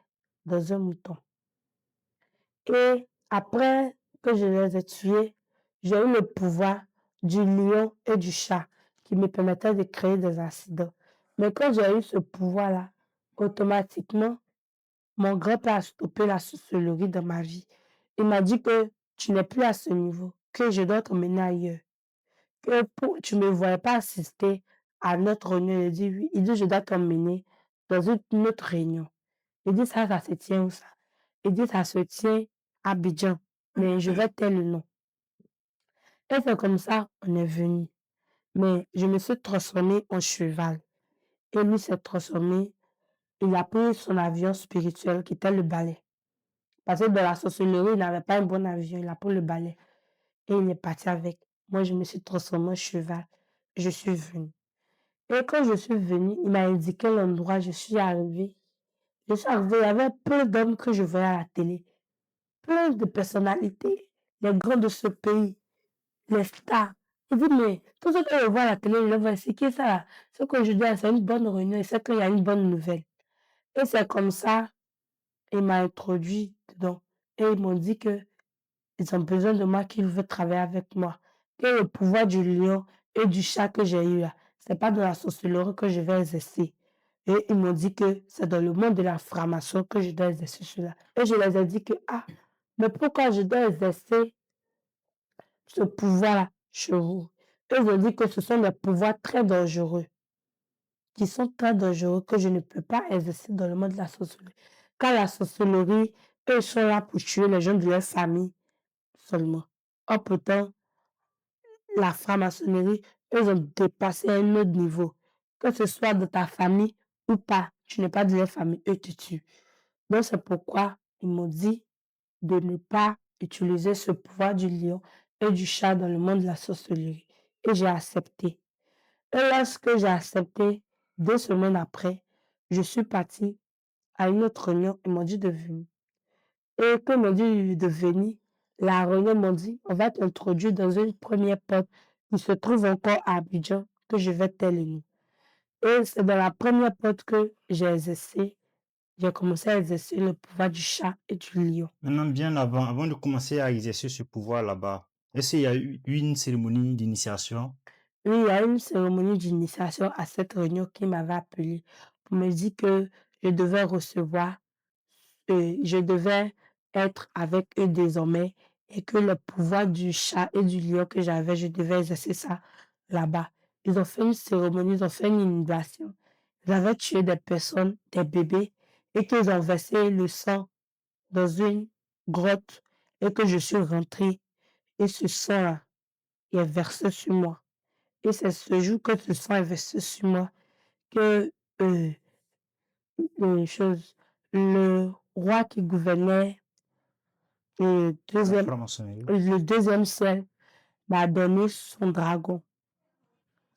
dans un mouton. Et après que je les ai tués, j'ai eu le pouvoir du lion et du chat qui me permettaient de créer des accidents. Mais quand j'ai eu ce pouvoir-là, automatiquement, mon grand-père a stoppé la sorcellerie dans ma vie. Il m'a dit que tu n'es plus à ce niveau, que je dois t'emmener ailleurs, que tu ne me voyais pas assister à notre réunion. Il dit oui. Il dit je dois t'emmener dans une autre réunion. Il dit ça se tient où ça? Il dit ça se tient à Abidjan, mais je vais taire le nom. Et c'est comme ça, on est venu. Mais je me suis transformée en cheval. Et lui s'est transformé, il a pris son avion spirituel qui était le balai. Parce que dans la sorcellerie, il n'avait pas un bon avion, il a pris le balai. Et il est parti avec. Moi, je me suis transformée en cheval. Je suis venue. Et quand je suis venue, il m'a indiqué l'endroit, je suis arrivée. Je suis arrivée, il y avait plein d'hommes que je voyais à la télé. Plein de personnalités, les grands de ce pays, les stars. Il dit, mais tout ce que je vois à la télé, je vois, c'est qui ça là? Ce que je dis, c'est une bonne réunion et c'est qu'il y a une bonne nouvelle. Et c'est comme ça, il m'a introduit dedans. Et ils m'ont dit que ils ont besoin de moi, qu'ils veulent travailler avec moi. Que le pouvoir du lion et du chat que j'ai eu là, c'est pas dans la sorcellerie que je vais exercer. Et ils m'ont dit que c'est dans le monde de la franc-maçon que je dois exercer cela. Et je les ai dit que, ah, mais pourquoi je dois exercer ce pouvoir chez vous? Eux ils ont dit que ce sont des pouvoirs très dangereux, qui sont très dangereux, que je ne peux pas exercer dans le monde de la sorcellerie. Car la sorcellerie, eux sont là pour tuer les gens de leur famille seulement. Or pourtant, la franc-maçonnerie, eux ont dépassé un autre niveau. Que ce soit de ta famille ou pas, tu n'es pas de leur famille, eux te tuent. Donc c'est pourquoi ils m'ont dit de ne pas utiliser ce pouvoir du lion et du chat dans le monde de la sorcellerie. Et j'ai accepté. Et lorsque j'ai accepté, 2 semaines après, je suis partie à une autre réunion. Ils m'ont dit de venir. Et quand ils m'ont dit de venir, la réunion m'ont dit, on va t'introduire dans une première porte qui se trouve encore à Abidjan, que je vais te le nom. Et c'est dans la première porte que j'ai commencé à exercer le pouvoir du chat et du lion. Maintenant, bien avant de commencer à exercer ce pouvoir là-bas, est-ce qu'il y a eu une cérémonie d'initiation? Oui, il y a eu une cérémonie d'initiation à cette réunion qui m'avait appelée pour me dire que je devais recevoir, je devais être avec eux désormais et que le pouvoir du chat et du lion que j'avais, je devais exercer ça là-bas. Ils ont fait une cérémonie, ils ont fait une inondation. Ils avaient tué des personnes, des bébés, et qu'ils ont versé le sang dans une grotte et que je suis rentrée et ce sang-là est versé sur moi. Et c'est ce jour que ce sang est versé sur moi que le roi qui gouvernait le La deuxième, franc-maçonnerie. le deuxième ciel m'a donné son dragon.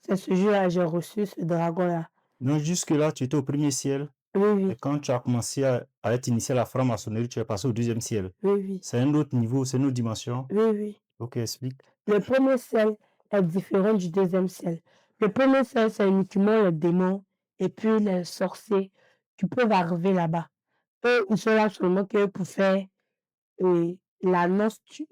C'est ce jour-là que j'ai reçu ce dragon-là. Donc jusque-là, tu étais au premier ciel. Oui, Et oui, quand tu as commencé à être initié à la franc-maçonnerie, tu es passé au deuxième ciel. oui, oui, C'est un autre niveau, c'est une autre dimension. oui, oui. Ok, explique. Le premier ciel est différent du deuxième ciel. Le premier ciel, c'est uniquement les démons et puis les sorciers qui peuvent arriver là-bas. Eux, ils sont là seulement que pour faire l'annonce qu'il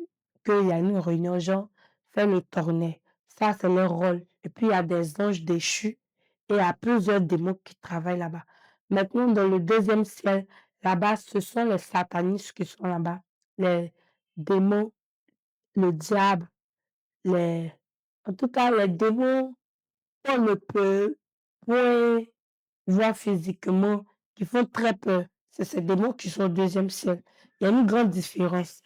y a une réunion, genre, faire le tournée. Ça, c'est leur rôle. Et puis, il y a des anges déchus et il y a plusieurs démons qui travaillent là-bas. Maintenant, dans le deuxième ciel, Là-bas, ce sont les satanistes qui sont là-bas, les démons, le diable, les en tout cas les démons qu'on ne peut point voir physiquement, qui font très peur. C'est ces démons qui sont au deuxième ciel. Il y a une grande différence.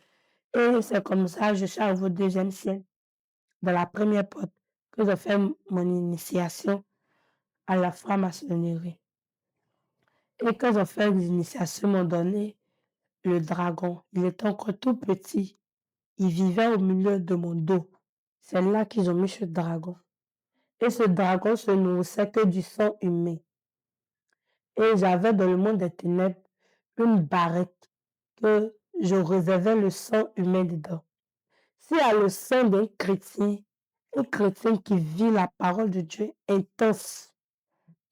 Et c'est comme ça, je suis arrivée au deuxième ciel, dans la première porte, que j'ai fait mon initiation à la franc-maçonnerie. Et quand j'ai fait l'initiation, ils m'ont donné le dragon. Il était encore tout petit. Il vivait au milieu de mon dos. C'est là qu'ils ont mis ce dragon. Et ce dragon se nourrissait que du sang humain. Et j'avais dans le monde des ténèbres une barrette que je réservais le sang humain dedans. S'il y a le sang d'un chrétien, un chrétien qui vit la parole de Dieu intense,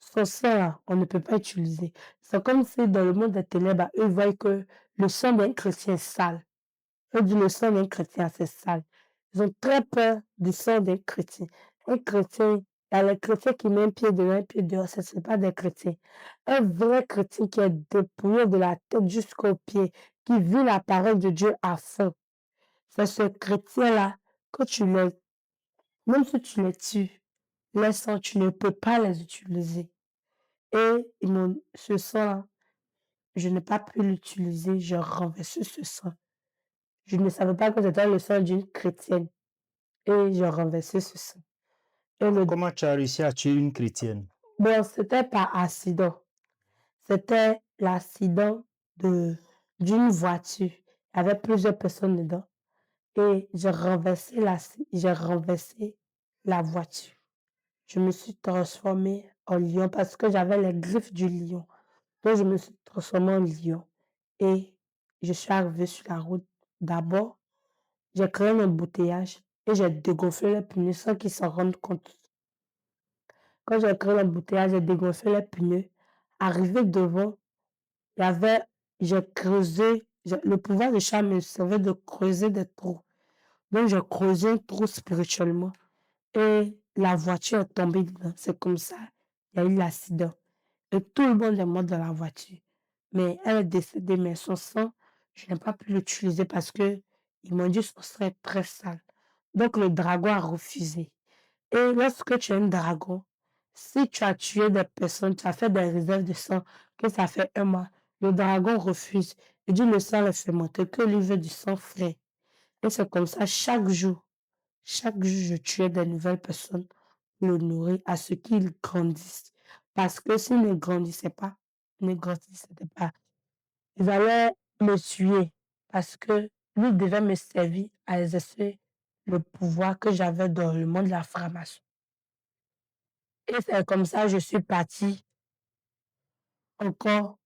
son sang là, on ne peut pas utiliser. C'est comme si dans le monde des ténèbres, eux voient que le sang d'un chrétien est sale. Eux disent le sang d'un chrétien, c'est sale. Ils ont très peur du sang d'un chrétien. Un chrétien, il y a les chrétiens qui mettent un pied dedans, un pied dehors, ce ne sont pas des chrétiens. Un vrai chrétien qui est dépouillé de la tête jusqu'aux pieds, qui vit la parole de Dieu à fond. C'est ce chrétien-là que même si tu les tues, les sangs, tu ne peux pas les utiliser. Et ce sang-là, je n'ai pas pu l'utiliser, j'ai renversé ce sang. Je ne savais pas que c'était le sang d'une chrétienne et j'ai renversé ce sang. Et Comment tu as réussi à tuer une chrétienne? bon, c'était pas accident. C'était l'accident d'une voiture. Il y avait plusieurs personnes dedans et j'ai renversé la voiture. Je me suis transformée en lion parce que j'avais les griffes du lion. Donc, je me suis transformée en lion et je suis arrivée sur la route. D'abord, j'ai créé un embouteillage et j'ai dégonflé les pneus sans qu'ils s'en rendent compte. Quand j'ai créé l'embouteillage, j'ai dégonflé les pneus. Arrivé devant, il y avait, j'ai creusé, le pouvoir de chat me servait de creuser des trous. Donc, j'ai creusé un trou spirituellement et la voiture est tombée dedans. C'est comme ça, il y a eu l'accident. Et tout le monde est mort dans la voiture. Mais elle est décédée, mais son sang, je n'ai pas pu l'utiliser parce que ils m'ont dit que son sang est très sale. Donc le dragon a refusé. Et lorsque tu es un dragon, si tu as tué des personnes, tu as fait des réserves de sang, que ça fait un mois, le dragon refuse. Il dit le sang le fait monter, que lui veut du sang frais. Et c'est comme ça, chaque jour, je tuais des nouvelles personnes pour le nourrir à ce qu'il grandisse. Parce que s'il ne grandissait pas, ils allaient me tuer. Parce que lui devait me servir à exercer le pouvoir que j'avais dans le monde de la franc-maçon. Et c'est comme ça que je suis partie encore.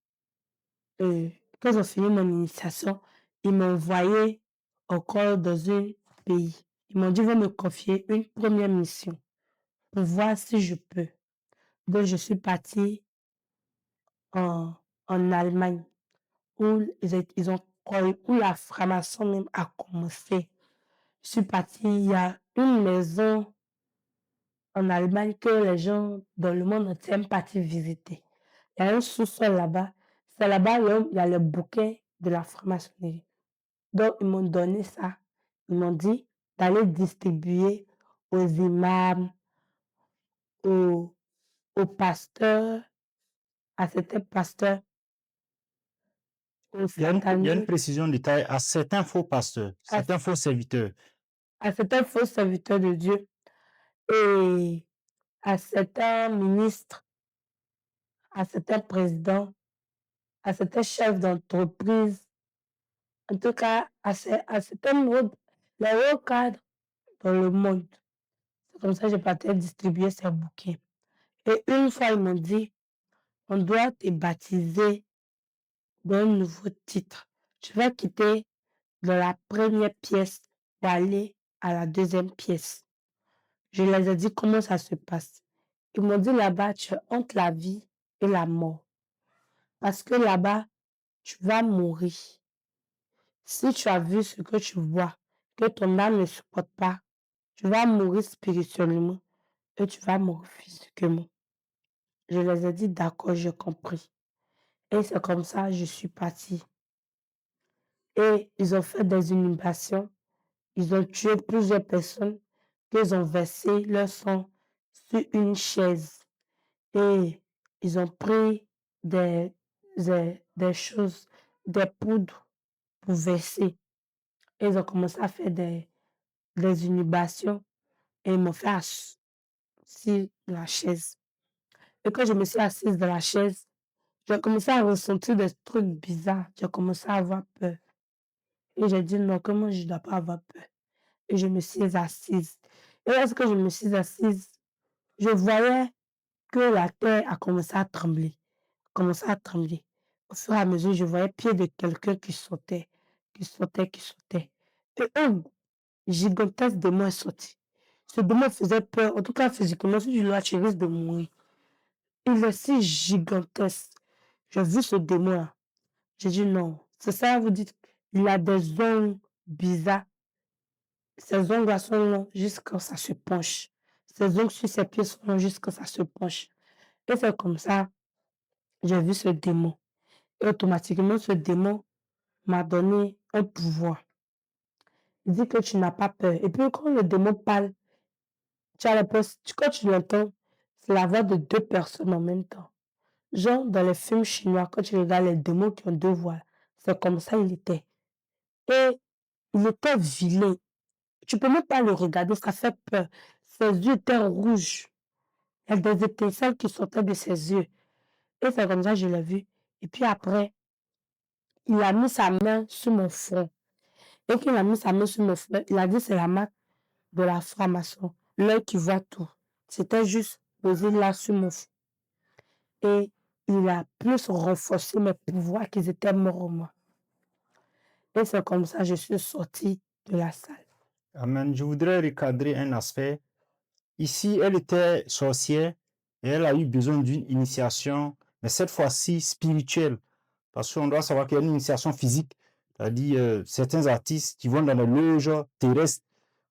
Quand j'ai fini mon initiation, ils m'ont envoyé encore dans un pays. Ils m'ont dit, ils vont me confier une première mission pour voir si je peux. Donc, je suis partie en, en Allemagne où où la franc-maçon même a commencé. Je suis partie, il y a une maison en Allemagne que les gens dans le monde entier aiment partir visiter. Il y a un sous-sol là-bas. C'est là-bas où il y a le bouquet de la franc-maçonnerie. Donc, ils m'ont donné ça. Ils m'ont dit d'aller distribuer aux imams, aux, aux pasteurs, à certains pasteurs, aux Il y a une satanistes, précision de taille à certains faux pasteurs, à, certains faux serviteurs. à certains faux serviteurs de Dieu et à certains ministres, à certains présidents, à certains chefs d'entreprise, en tout cas à certains les hauts cadres dans le monde. C'est comme ça que j'ai parti distribuer ces bouquets. Et une fois, ils m'ont dit, on doit te baptiser d'un nouveau titre. Tu vas quitter de la première pièce pour aller à la deuxième pièce. Je les ai dit comment ça se passe. Ils m'ont dit là-bas, tu es entre la vie et la mort. Parce que là-bas, tu vas mourir. Si tu as vu ce que tu vois, que ton âme ne supporte pas, tu vas mourir spirituellement et tu vas mourir physiquement. Je les ai dit d'accord, j'ai compris. Et c'est comme ça je suis partie. Et ils ont fait des inhumations. Ils ont tué plusieurs personnes. Ils ont versé leur sang sur une chaise. Et ils ont pris des, des choses, des poudres pour verser. Et ils ont commencé à faire des inhumations. Et ils m'ont fait assis dans la chaise. Et quand je me suis assise dans la chaise, j'ai commencé à ressentir des trucs bizarres. J'ai commencé à avoir peur. Et j'ai dit non, comment je ne dois pas avoir peur. Et je me suis assise. Et lorsque je me suis assise, je voyais que la terre a commencé à trembler. Commençait à trembler. Au fur et à mesure, je voyais le pied de quelqu'un qui sautait, qui sautait, qui sautait. Et un gigantesque démon est sorti. Ce démon faisait peur, en tout cas physiquement, si je le vois, tu risques de mourir. Il est si gigantesque. J'ai vu ce démon-là. J'ai dit non. C'est ça, vous dites, il a des ongles bizarres. Ses ongles sont longs jusqu'à ça se penche. Ses ongles sur ses pieds sont longs jusqu'à ça se penche. Et c'est comme ça, j'ai vu ce démon. Et automatiquement, ce démon m'a donné un pouvoir. Il dit que tu n'as pas peur. Et puis, quand le démon parle, tu as l'impression, quand tu l'entends, c'est la voix de deux personnes en même temps. Genre, dans les films chinois, quand tu regardes les démons qui ont deux voix, c'est comme ça il était. Et il était vilain. Tu peux même pas le regarder, ça fait peur. Ses yeux étaient rouges. Il y a des étincelles qui sortaient de ses yeux. Et c'est comme ça que je l'ai vu. Et puis après, il a mis sa main sur mon front. Et qu'il a mis sa main sur mon front, il a dit c'est la marque de la franc-maçon. L'œil qui voit tout. C'était juste posé là sur mon front. Et il a plus renforcé mes pouvoirs qu'ils étaient morts en moi. Et c'est comme ça que je suis sortie de la salle. Amen. Je voudrais recadrer un aspect. Ici, elle était sorcière et elle a eu besoin d'une initiation, mais cette fois-ci spirituelle. Parce qu'on doit savoir qu'il y a une initiation physique, c'est-à-dire certains artistes qui vont dans les loges terrestres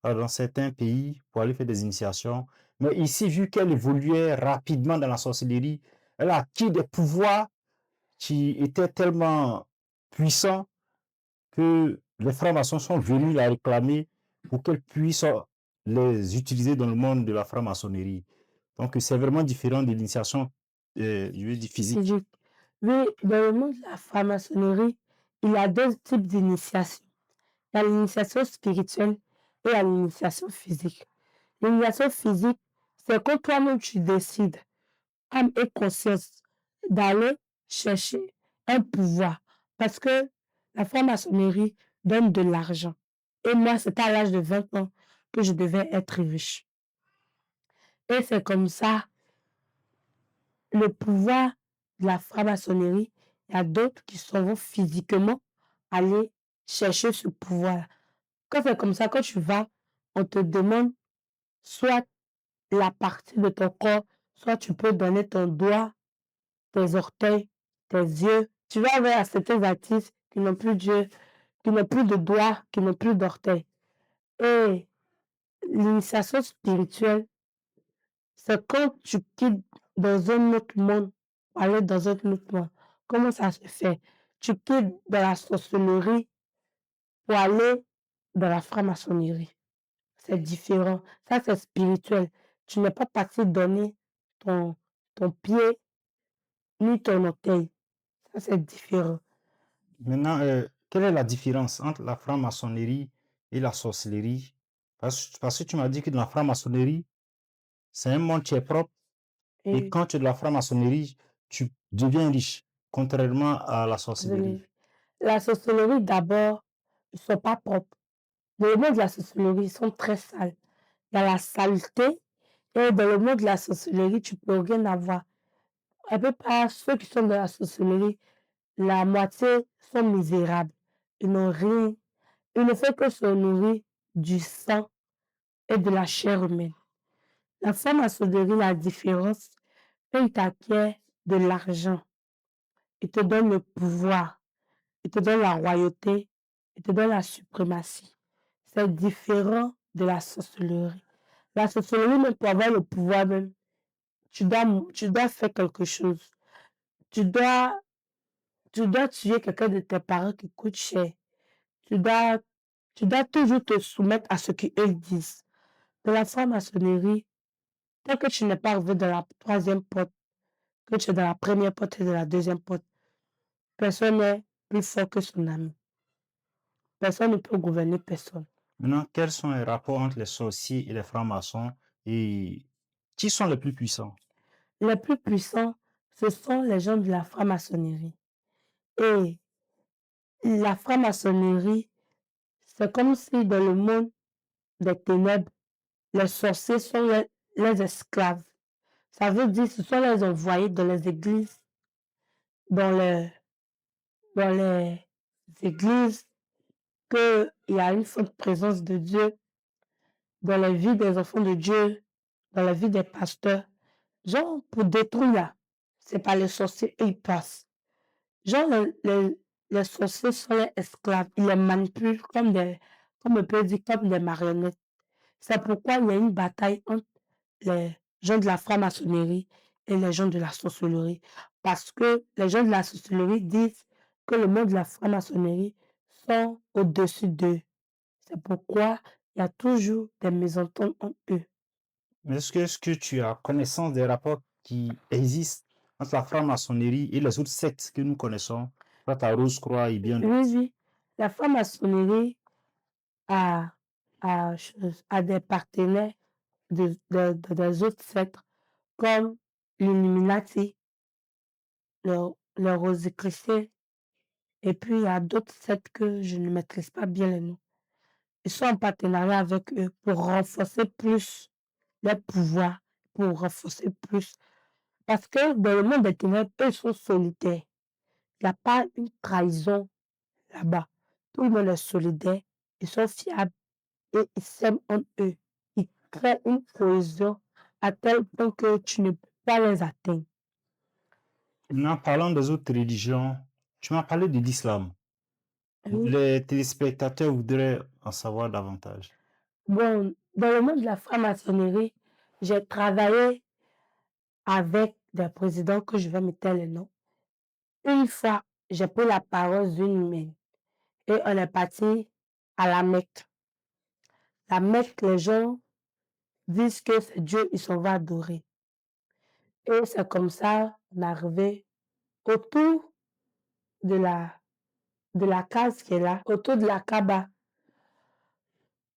dans certains pays pour aller faire des initiations. Mais ici, vu qu'elle évoluait rapidement dans la sorcellerie, elle a acquis des pouvoirs qui étaient tellement puissants que les francs-maçons sont venus la réclamer pour qu'elle puisse les utiliser dans le monde de la franc-maçonnerie. Donc, c'est vraiment différent de l'initiation, je veux dire, physique. Physique. Oui, dans le monde de la franc-maçonnerie, il y a deux types d'initiation. Il y a l'initiation spirituelle et il y a l'initiation physique. L'initiation physique, c'est quand toi-même tu décides, âme et conscience, d'aller chercher un pouvoir. Parce que la franc-maçonnerie donne de l'argent. Et moi, c'était à l'âge de 20 ans que je devais être riche. Et c'est comme ça, le pouvoir de la franc-maçonnerie, il y a d'autres qui s'en vont physiquement aller chercher ce pouvoir. Quand c'est comme ça, quand tu vas, on te demande soit la partie de ton corps, soit tu peux donner ton doigt, tes orteils, tes yeux. Tu vas vers certains artistes qui n'ont plus d'yeux, qui n'ont plus de doigts, qui n'ont plus d'orteils. Et l'initiation spirituelle, c'est quand tu quittes dans un autre monde pour aller dans un autre monde. Comment ça se fait? Tu quittes dans la sorcellerie pour aller dans la franc-maçonnerie. C'est différent. Ça, c'est spirituel. Tu n'es pas parti donner ton, ton pied ni ton orteil. Ça, c'est différent. Maintenant, quelle est la différence entre la franc-maçonnerie et la sorcellerie? Parce que tu m'as dit que dans la franc-maçonnerie, c'est un monde qui est propre. Et Et quand tu es de la franc-maçonnerie, tu deviens riche, contrairement à la sorcellerie. la sorcellerie, d'abord, ils ne sont pas propres. Dans le monde de la sorcellerie, ils sont très sales. Il y a la saleté. Et dans le monde de la sorcellerie, tu peux rien avoir. À peu près ceux qui sont dans la sorcellerie, la moitié sont misérables. Ils n'ont rien. Ils ne font que se nourrir du sang et de la chair humaine. La franc-maçonnerie, la différence, ils t'acquièrent de l'argent. Ils te donnent le pouvoir. Ils te donnent la royauté. Ils te donnent la suprématie. C'est différent de la sorcellerie. La sorcellerie, même pour avoir le pouvoir même, tu dois faire quelque chose. Tu dois tu dois tuer quelqu'un de tes parents qui coûte cher. Tu dois, tu dois toujours te soumettre à ce qu'eux disent. Dans la franc-maçonnerie, tant que tu n'es pas arrivé dans la troisième porte, que tu es dans la première porte et dans la deuxième porte, personne n'est plus fort que son ami. Personne ne peut gouverner personne. Maintenant, quels sont les rapports entre les sorciers et les francs-maçons et qui sont les plus puissants? Les plus puissants, ce sont les gens de la franc-maçonnerie. Et la franc-maçonnerie, c'est comme si dans le monde des ténèbres, les sorciers sont les esclaves. Ça veut dire que ce sont les envoyés dans les églises, dans les, dans les églises, qu'il y a une forte présence de Dieu dans la vie des enfants de Dieu, dans la vie des pasteurs. Genre, pour détruire là, c'est pas les sorciers, eux, ils passent. Genre, les sorciers sont les esclaves, ils les manipulent comme on peut dire, comme des marionnettes. C'est pourquoi il y a une bataille entre les gens de la franc-maçonnerie et les gens de la sorcellerie. Parce que les gens de la sorcellerie disent que le monde de la franc-maçonnerie sont au-dessus d'eux. C'est pourquoi il y a toujours des mésententes entre eux. Mais est-ce que tu as connaissance des rapports qui existent entre la franc-maçonnerie et les autres sectes que nous connaissons, soit à Rose-Croix et bien Oui, d'autres? oui, la franc-maçonnerie a, a des partenaires des autres sectes comme l'Illuminati, le Rosicruciens, et puis il y a d'autres sectes que je ne maîtrise pas bien les noms. Ils sont en partenariat avec eux pour renforcer plus leur pouvoir, pour renforcer plus. Parce que dans le monde des ténèbres, eux sont solitaires. Il n'y a pas une trahison là-bas. Tout le monde est solidaire, ils sont fiables et ils s'aiment entre eux. Ils créent une cohésion à tel point que tu ne peux pas les atteindre. Maintenant, parlant des autres religions, tu m'as parlé de l'islam. Oui. Les téléspectateurs voudraient en savoir davantage. Bon, dans le monde de la franc-maçonnerie, j'ai travaillé avec des présidents que je vais mettre les noms. Une fois, j'ai pris la parole d'une humaine et on est parti à la Mecque. La Mecque, les gens disent que c'est Dieu, ils s'en vont adorer. Et c'est comme ça, on est arrivé autour de la case qui est là, autour de la Kaaba.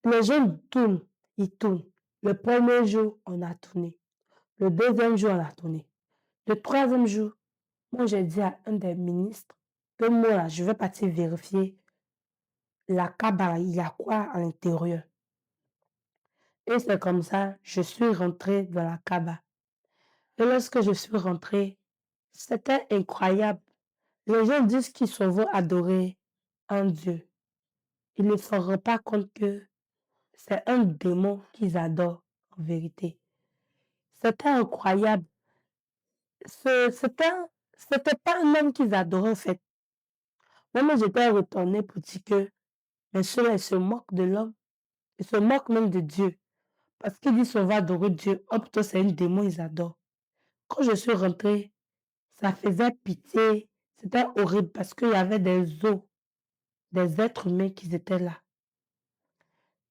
Les gens tournent, ils tournent. Le premier jour, on a tourné. Le deuxième jour, on a tourné. Le troisième jour, moi, j'ai dit à un des ministres que moi, là, je vais partir vérifier la Kaaba, il y a quoi à l'intérieur. Et c'est comme ça, je suis rentrée dans la Kaaba. Et lorsque je suis rentrée, c'était incroyable. Les gens disent qu'ils s'en vont adorer un Dieu. Ils ne se rendent pas compte que c'est un démon qu'ils adorent en vérité. C'était incroyable. C'était pas un homme qu'ils adoraient en fait. Moi, j'étais retournée pour dire que, mais ceux-là, ils se moquent de l'homme. Ils se moquent même de Dieu. Parce qu'ils disent qu'on va adorer Dieu. Oh, plutôt, c'est un démon, ils adorent. Quand je suis rentrée, ça faisait pitié. C'était horrible parce qu'il y avait des os, des êtres humains qui étaient là.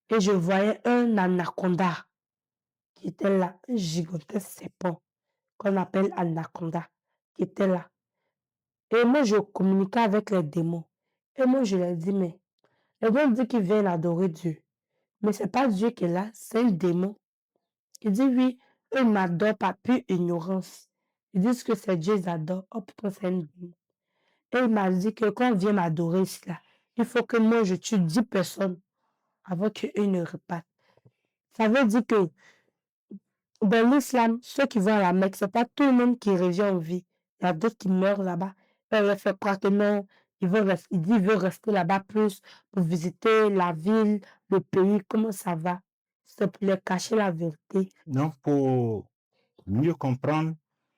Et je voyais un anaconda qui était là, un gigantesque serpent qu'on appelle anaconda qui était là. Et moi, je communiquais avec les démons. Et moi, je leur dis, mais les gens disent qu'ils viennent adorer Dieu. Mais c'est pas Dieu qui est là, c'est un démon. Il dit, oui, eux ils m'adorent par pure ignorance. Ils disent que c'est Dieu, ils adorent. Oh putain, c'est un démon. Et il m'a dit que quand on vient m'adorer ici, là, il faut que moi, je tue 10 personnes avant qu'eux ne repartent. Ça veut dire que dans l'islam, ceux qui vont à la Mecque, c'est pas tout le monde qui revient en vie. Il y a d'autres qui meurent là-bas. Et on leur fait croire que non, il dit qu'il veut rester là-bas plus pour visiter la ville, le pays, comment ça va. C'est pour leur cacher la vérité. Donc, pour mieux comprendre,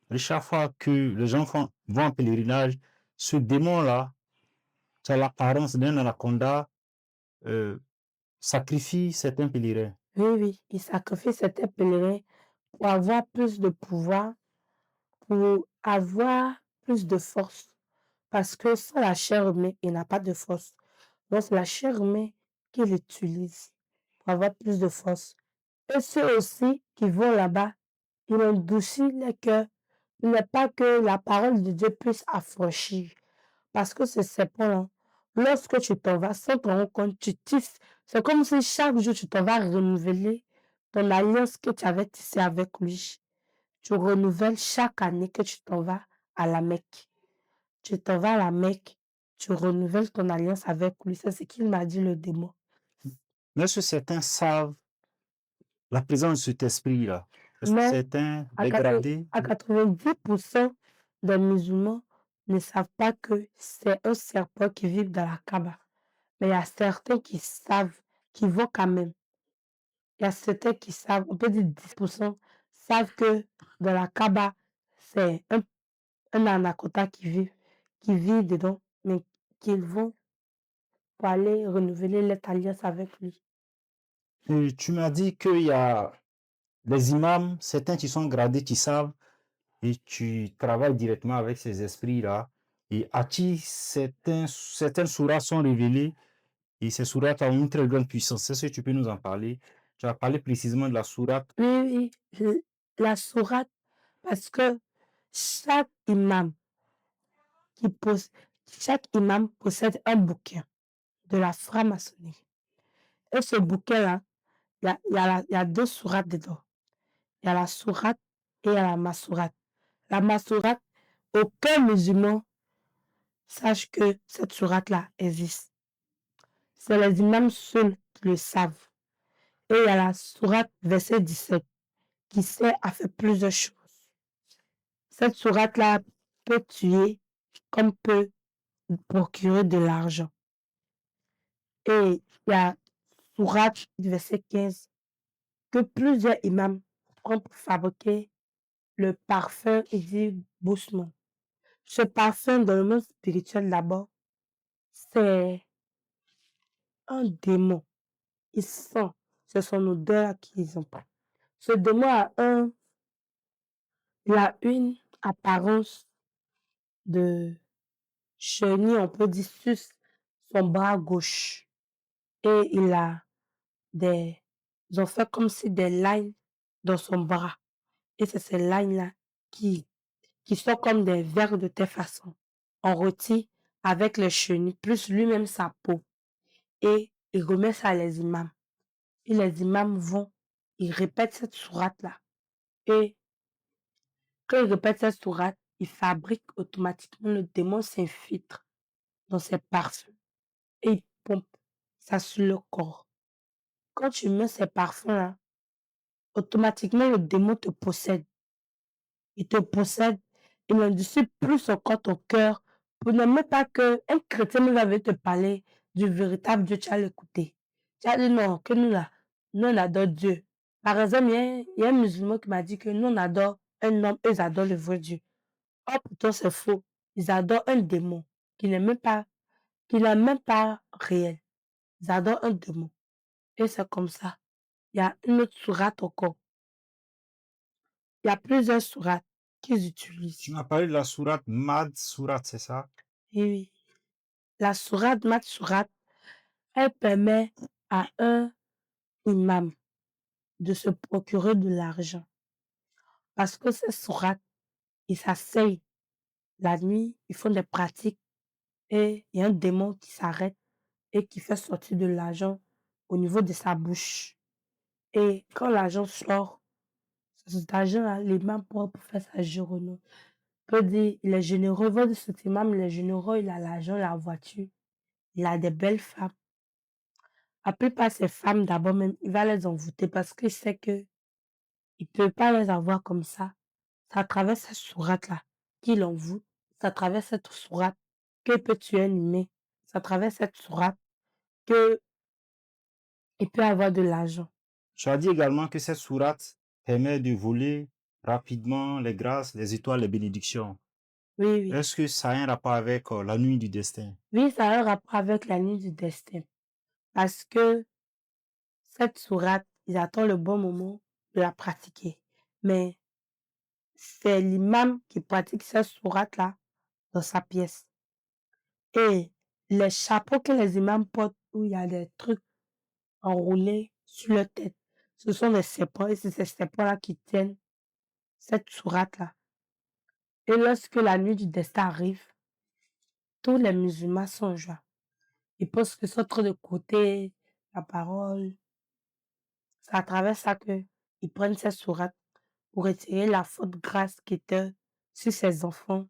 à chaque fois que les gens vont en pèlerinage, ce démon-là, qui a l'apparence d'un anaconda, sacrifie certains pèlerins. Oui, oui, ils sacrifient certains pèlerins pour avoir plus de pouvoir, pour avoir plus de force, Parce que sans la chair humaine, il n'a pas de force. Donc, c'est la chair humaine qu'il utilise pour avoir plus de force. Et ceux aussi qui vont là-bas, il endurcit les cœurs. Il n'est pas que la parole de Dieu puisse affranchir. Parce que ce serpent-là, lorsque tu t'en vas sans te rendre compte, tu tisses. C'est comme si chaque jour tu t'en vas renouveler ton alliance que tu avais tissée avec lui. Tu renouvelles chaque année que tu t'en vas à la Mecque. Tu t'en vas à la Mecque, tu renouvelles ton alliance avec lui. C'est ce qu'il m'a dit le démon. Mais est-ce que certains savent la présence de cet esprit-là? Est-ce que Mais certains à quatre- dégradés? à 90% des musulmans ne savent pas que c'est un serpent qui vit dans la Kaaba. Mais il y a certains qui savent, qui vont quand même. Il y a certains qui savent, on peut dire 10%, savent que dans la Kaaba, c'est un anaconda qui vit dedans, mais qu'ils vont pour aller renouveler leur alliance avec lui. Et tu m'as dit qu'il y a les imams, certains qui sont gradés, qui savent, et tu travailles directement avec ces esprits-là, et à qui certaines sourates sont révélées, et ces sourates ont une très grande puissance. Est-ce que tu peux nous en parler? Tu as parlé précisément de la sourate. Oui, la sourate, parce que chaque imam, qui pose, chaque imam possède un bouquin de la franc-maçonnerie. Et ce bouquin-là, il y a deux sourates dedans. Il y a la sourate et il y a la masourate. La masourate, aucun musulman sache que cette sourate-là existe. C'est les imams seuls qui le savent. Et il y a la sourate verset 17 qui sert à faire plusieurs choses. Cette sourate-là peut tuer comme peut procurer de l'argent. Et il y a sourate du verset 15 que plusieurs imams prennent pour fabriquer le parfum et dit Bousman. Ce parfum dans le monde spirituel d'abord, c'est un démon. Ils sentent, c'est son odeur qu'ils ont pas. Ce démon il a une apparence de chenille, on peut dire, sur son bras gauche. Et il a des, ils ont fait comme si des lignes dans son bras. Et c'est ces lignes-là qui, qui sont comme des vers de telle façon. On retire avec les chenilles, plus lui-même sa peau. Et il remet ça à les imams. Et les imams vont, ils répètent cette sourate-là. Et quand ils répètent cette sourate, ils fabriquent automatiquement, le démon s'infiltre dans ses parfums et il pompe ça sur le corps. Quand tu mets ces parfums-là, automatiquement le démon te possède. Il te possède, il n'endurcit plus encore ton cœur pour ne même pas qu'un chrétien nous va venir te parler du véritable Dieu, tu vas l'écouter. Tu vas dire non, que nous là, nous on adore Dieu. Par exemple, il y a un musulman qui m'a dit que nous on adore un homme, eux ils adorent le vrai Dieu. Or pourtant c'est faux. Ils adorent un démon qui qui n'est même pas réel. Ils adorent un démon. Et c'est comme ça. Il y a une autre sourate encore. Il y a plusieurs sourates qu'ils utilisent. Tu m'as parlé de la sourate Mad Sourate, c'est ça? Et oui. La sourate, mat sourate, elle permet à un imam de se procurer de l'argent. Parce que ces sourates, ils s'asseyent la nuit, ils font des pratiques et il y a un démon qui s'arrête et qui fait sortir de l'argent au niveau de sa bouche. Et quand l'argent sort, cet argent-là, l'imam prend pour faire sa journée. Peut dire, il est généreux, votre cet imam, il est généreux, il a l'argent, la voiture, il a des belles femmes. La plupart de ces femmes, d'abord même, il va les envoûter parce qu'il sait que il peut pas les avoir comme ça. C'est à travers cette sourate-là qu'il envoûte. C'est à travers cette sourate qu'il peut tuer un humain. C'est à travers cette sourate qu'il peut avoir de l'argent. Tu as dit également que cette sourate permet de voler rapidement les grâces, les étoiles, les bénédictions. Oui, oui. Est-ce que ça a un rapport avec la nuit du destin? Oui, ça a un rapport avec la nuit du destin. Parce que cette sourate, ils attendent le bon moment de la pratiquer. Mais c'est l'imam qui pratique cette sourate-là dans sa pièce. Et les chapeaux que les imams portent, où il y a des trucs enroulés sur leur tête, ce sont des serpents et c'est ces serpents-là qui tiennent cette sourate-là. Et lorsque la nuit du destin arrive, tous les musulmans sont en joie. Ils pensent que sont en train de côté la parole. C'est à travers ça que ils prennent cette sourate pour retirer la faute grâce qui était sur ces enfants,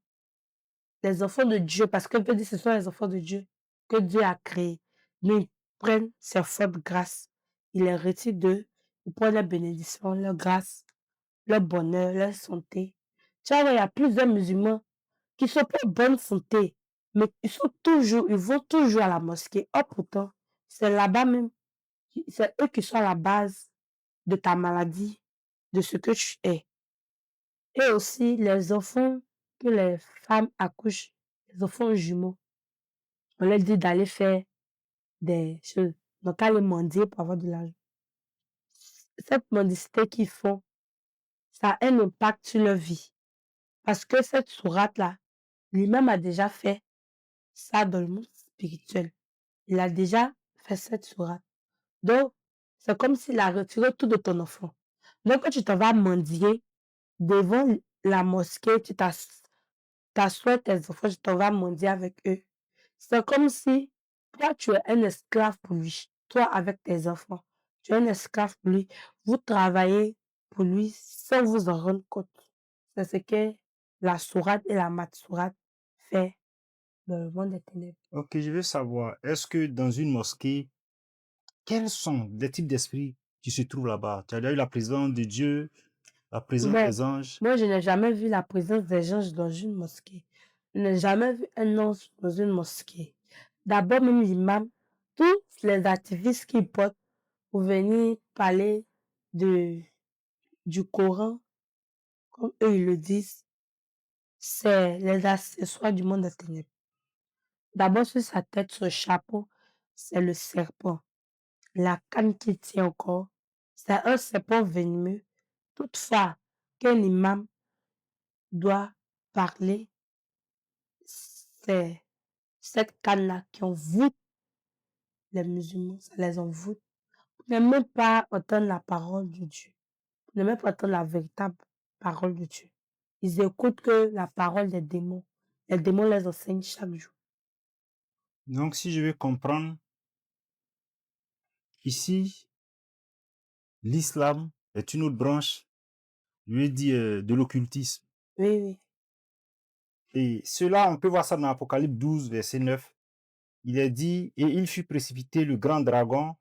les enfants de Dieu, parce qu'on peut dire que ce sont les enfants de Dieu que Dieu a créés. Mais ils prennent ces fautes grâce, ils les retirent d'eux, ils prennent leur bénédiction, leur grâce, leur bonheur, leur santé. Tu vois, il y a plusieurs musulmans qui sont pas en bonne santé, mais ils vont toujours à la mosquée. Or pourtant, c'est là-bas même, c'est eux qui sont à la base de ta maladie, de ce que tu es. Et aussi les enfants que les femmes accouchent, les enfants jumeaux, on leur dit d'aller faire des choses. Donc, aller mendier pour avoir de l'argent. Cette mendicité qu'ils font, ça a un impact sur leur vie. Parce que cette sourate-là, lui-même a déjà fait ça dans le monde spirituel. Il a déjà fait cette sourate. Donc, c'est comme s'il a retiré tout de ton enfant. Donc, quand tu t'en vas mendier devant la mosquée, t'assois tes enfants, tu t'en vas mendier avec eux. C'est comme si toi, tu es un esclave pour lui. Toi, avec tes enfants, tu es un esclave pour lui. Vous travaillez pour lui sans vous en rendre compte. C'est ce que la sourate et la matsourate fait dans le monde des ténèbres. Ok, je veux savoir, est-ce que dans une mosquée, quels sont les types d'esprits qui se trouvent là-bas? Tu as déjà eu la présence de Dieu, la présence Bon, des anges? moi, je n'ai jamais vu la présence des anges dans une mosquée. Je n'ai jamais vu un ange dans une mosquée. D'abord, même l'imam, tous les activistes qui portent pour venir parler de, du Coran, comme eux ils le disent, c'est les accessoires du monde des ténèbres. D'abord, sur sa tête, ce chapeau, c'est le serpent. La canne qui tient encore, c'est un serpent venimeux. Toutefois, qu'un imam doit parler, c'est cette canne-là qui envoûte les musulmans, ça les envoûte. Pour ne même pas entendre la parole de Dieu, pour ne même pas entendre la véritable parole de Dieu. Ils écoutent que la parole des démons. Les démons les enseignent chaque jour. Donc, si je veux comprendre, ici, l'islam est une autre branche, je veux dire, de l'occultisme. Oui, oui. Et cela, on peut voir ça dans Apocalypse 12, verset 9. Il est dit, et il fut précipité le grand dragon,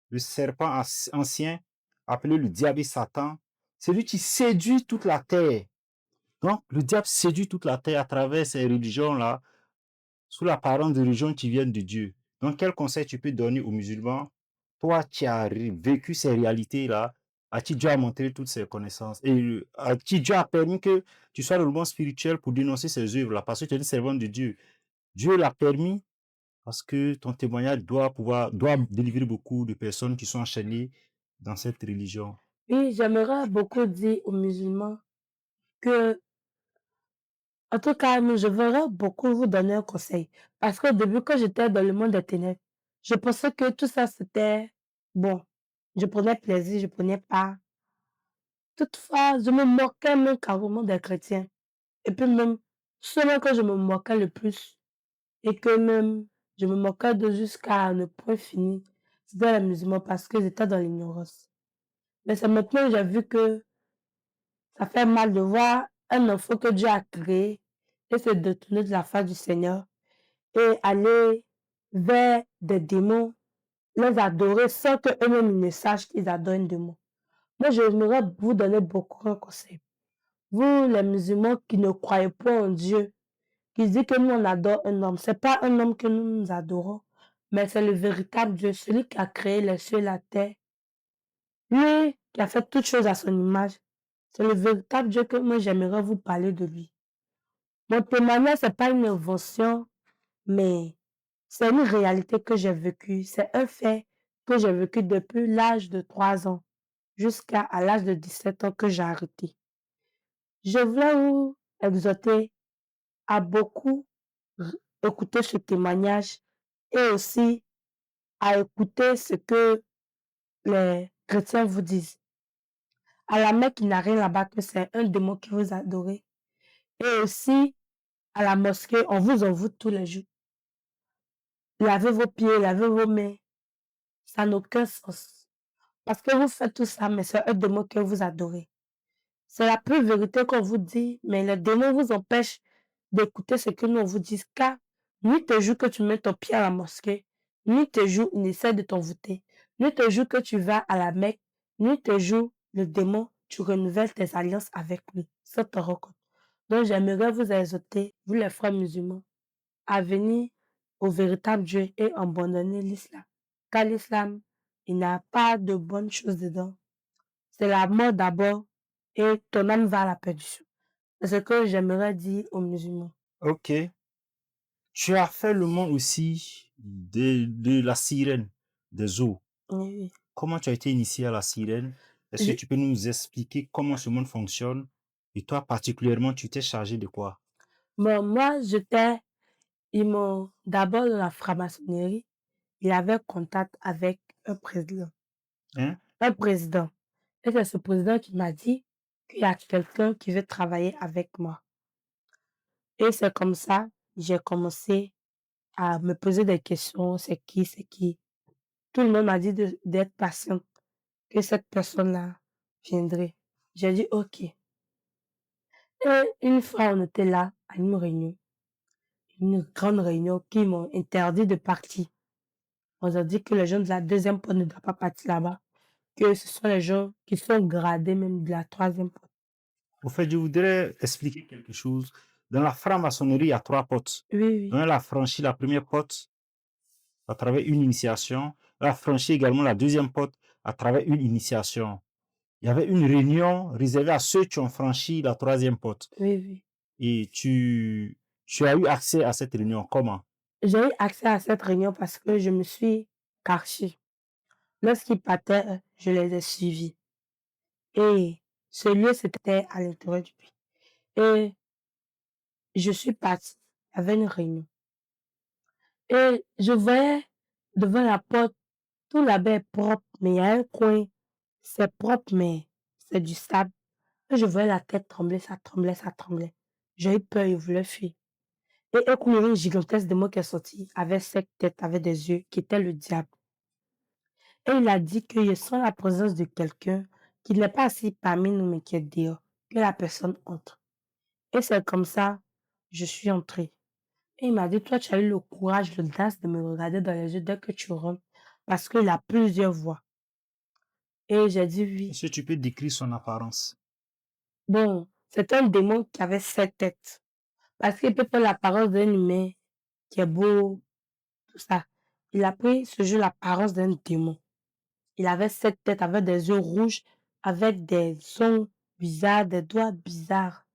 le serpent ancien, appelé le diable et Satan, celui qui séduit toute la terre. Donc, le diable séduit toute la terre à travers ces religions-là, sous l'apparence de religions qui viennent de Dieu. Donc, quel conseil tu peux donner aux musulmans? Toi, qui as vécu ces réalités-là, à qui Dieu a montré toutes ces connaissances et à qui Dieu a permis que tu sois dans le monde spirituel pour dénoncer ces œuvres-là, parce que tu es une servante de Dieu. Dieu l'a permis parce que ton témoignage doit délivrer beaucoup de personnes qui sont enchaînées dans cette religion. Oui, j'aimerais beaucoup dire aux musulmans que, en tout cas, je voudrais beaucoup vous donner un conseil. Parce qu'au début, quand j'étais dans le monde des ténèbres, je pensais que tout ça, c'était bon. Je prenais plaisir, je prenais pas. Toutefois, je me moquais même carrément des chrétiens. Et puis même, seulement que je me moquais le plus, et que même, je me moquais de jusqu'à ne point fini, c'était les musulmans parce que j'étais dans l'ignorance. Mais c'est maintenant que j'ai vu que ça fait mal de voir un enfant que Dieu a créé et se détourner de la face du Seigneur et aller vers des démons, les adorer sans qu'eux-mêmes ils ne sachent qu'ils adorent un démon. Moi, j'aimerais vous donner beaucoup un conseil. Vous, les musulmans qui ne croyez pas en Dieu, qui disent que nous, on adore un homme, c'est pas un homme que nous adorons, mais c'est le véritable Dieu, celui qui a créé les cieux et la terre, lui qui a fait toutes choses à son image. C'est le véritable Dieu que moi, j'aimerais vous parler de lui. Mon témoignage, c'est pas une invention, mais c'est une réalité que j'ai vécue. C'est un fait que j'ai vécu depuis l'âge de 3 ans jusqu'à l'âge de 17 ans que j'ai arrêté. Je voulais vous exhorter à beaucoup écouter ce témoignage et aussi à écouter ce que les chrétiens vous disent. À la Mecque, il n'y a rien là-bas que c'est un démon qui vous adorez. Et aussi, à la mosquée, on vous envoûte tous les jours. Lavez vos pieds, lavez vos mains. Ça n'a aucun sens. Parce que vous faites tout ça, mais c'est un démon que vous adorez. C'est la pure vérité qu'on vous dit, mais le démon vous empêche d'écouter ce que nous on vous dit. Car nuit te jour que tu mets ton pied à la mosquée, nuit te jour il essaie de t'envoûter, nuit te jour que tu vas à la Mecque, nuit te jour le démon, tu renouvelles tes alliances avec lui, sans te rendre compte. Donc j'aimerais vous exhorter, vous les frères musulmans, à venir au véritable Dieu et abandonner l'islam. Car l'islam, il n'y a pas de bonnes choses dedans. C'est la mort d'abord et ton âme va à la perdition. C'est ce que j'aimerais dire aux musulmans. Ok. Tu as fait le monde aussi de la sirène des eaux. Oui, Comment tu as été initié à la sirène? Est-ce que oui. tu peux nous expliquer comment ce monde fonctionne? Et toi, particulièrement, tu t'es chargé de quoi? Bon, moi, ils m'ont d'abord dans la franc-maçonnerie, il avait contact avec un président. Hein? Un président. Et c'est ce président qui m'a dit qu'il y a quelqu'un qui veut travailler avec moi. Et c'est comme ça, j'ai commencé à me poser des questions. C'est qui? C'est qui? Tout le monde m'a dit d'être patient, que cette personne-là viendrait. J'ai dit OK. Et une fois, on était là à une grande réunion qui m'ont interdit de partir. On a dit que les gens de la deuxième porte ne doivent pas partir là-bas, que ce sont les gens qui sont gradés même de la troisième porte. Au fait, je voudrais expliquer quelque chose. Dans la franc-maçonnerie, il y a 3 portes. Oui, oui, Donc, elle a franchi la première porte à travers une initiation. Elle a franchi également la deuxième porte à travers une initiation. Il y avait une réunion réservée à ceux qui ont franchi la troisième porte. oui, oui. Et tu as eu accès à cette réunion. Comment? J'ai eu accès à cette réunion parce que je me suis cachée. Lorsqu'ils partaient, je les ai suivis. Et ce lieu, c'était à l'intérieur du pays. Et je suis partie. Il y avait une réunion. Et je voyais devant la porte, tout là-bas est propre, mais il y a un coin, c'est propre, mais c'est du sable. Et je voyais la tête trembler, ça tremblait, ça tremblait. J'ai eu peur, je voulais fuir. Et un coup, il y avait une gigantesque démon qui est sortie, avec 7 têtes, avec des yeux, qui était le diable. Et il a dit qu'il sent la présence de quelqu'un qui n'est pas assis parmi nous, mais qui est dehors, que la personne entre. Et c'est comme ça, je suis entrée. Et il m'a dit, toi, tu as eu le courage, l'audace de me regarder dans les yeux dès que tu rentres, parce qu'il a plusieurs voix. Et j'ai dit oui. Est-ce que tu peux décrire son apparence? Bon, c'est un démon qui avait 7 têtes. Parce qu'il peut faire l'apparence d'un humain qui est beau, tout ça. Il a pris ce jeu l'apparence d'un démon. Il avait 7 têtes, avec des yeux rouges, avec des sons bizarres, des doigts bizarres,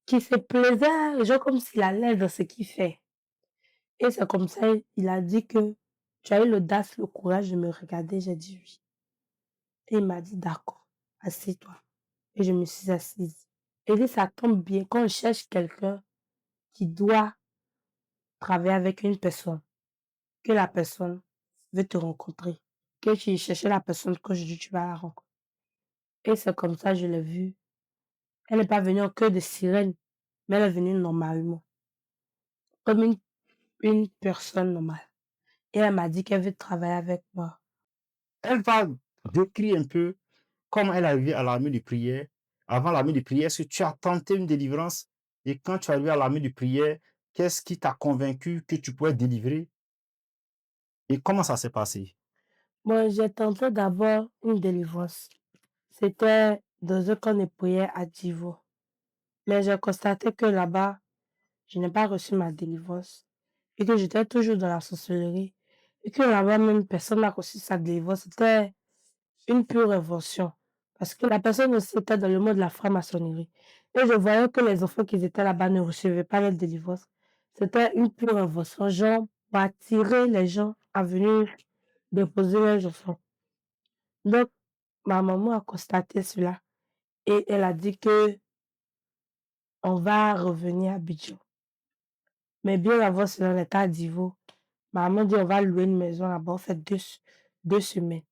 qui se plaisait, genre comme s'il allait dans ce qu'il fait. Et c'est comme ça, il a dit que tu as eu l'audace, le courage de me regarder. J'ai dit oui. Et il m'a dit d'accord, assieds-toi. Et je me suis assise. Il dit ça tombe bien quand on cherche quelqu'un qui doit travailler avec une personne, que la personne veut te rencontrer, que tu cherchais la personne que je dis tu vas la rencontrer. Et c'est comme ça, je l'ai vue. Elle n'est pas venue en queue de sirène, mais elle est venue normalement, comme une personne normale. Et elle m'a dit qu'elle veut travailler avec moi. Elle va décrire un peu comment elle est arrivée à l'armée de prière. Avant l'armée de prière, est-ce que tu as tenté une délivrance? Et quand tu es arrivé à l'armée de prière, qu'est-ce qui t'a convaincu que tu pouvais délivrer? Et comment ça s'est passé? Moi, j'ai tenté d'abord une délivrance. C'était dans un camp de prière à Divo. Mais j'ai constaté que là-bas, je n'ai pas reçu ma délivrance. Et que j'étais toujours dans la sorcellerie. Et que là-bas, même personne n'a reçu sa délivrance. C'était une pure invention. Parce que la personne aussi était dans le monde de la franc-maçonnerie. Et je voyais que les enfants qui étaient là-bas ne recevaient pas leur délivrance. C'était une pure invention, genre, pour attirer les gens à venir déposer leurs enfants. Donc, ma maman a constaté cela et elle a dit que on va revenir à Abidjan. Mais bien avant cela, on était à Divo. Ma maman dit on va louer une maison là-bas. On fait 2 semaines.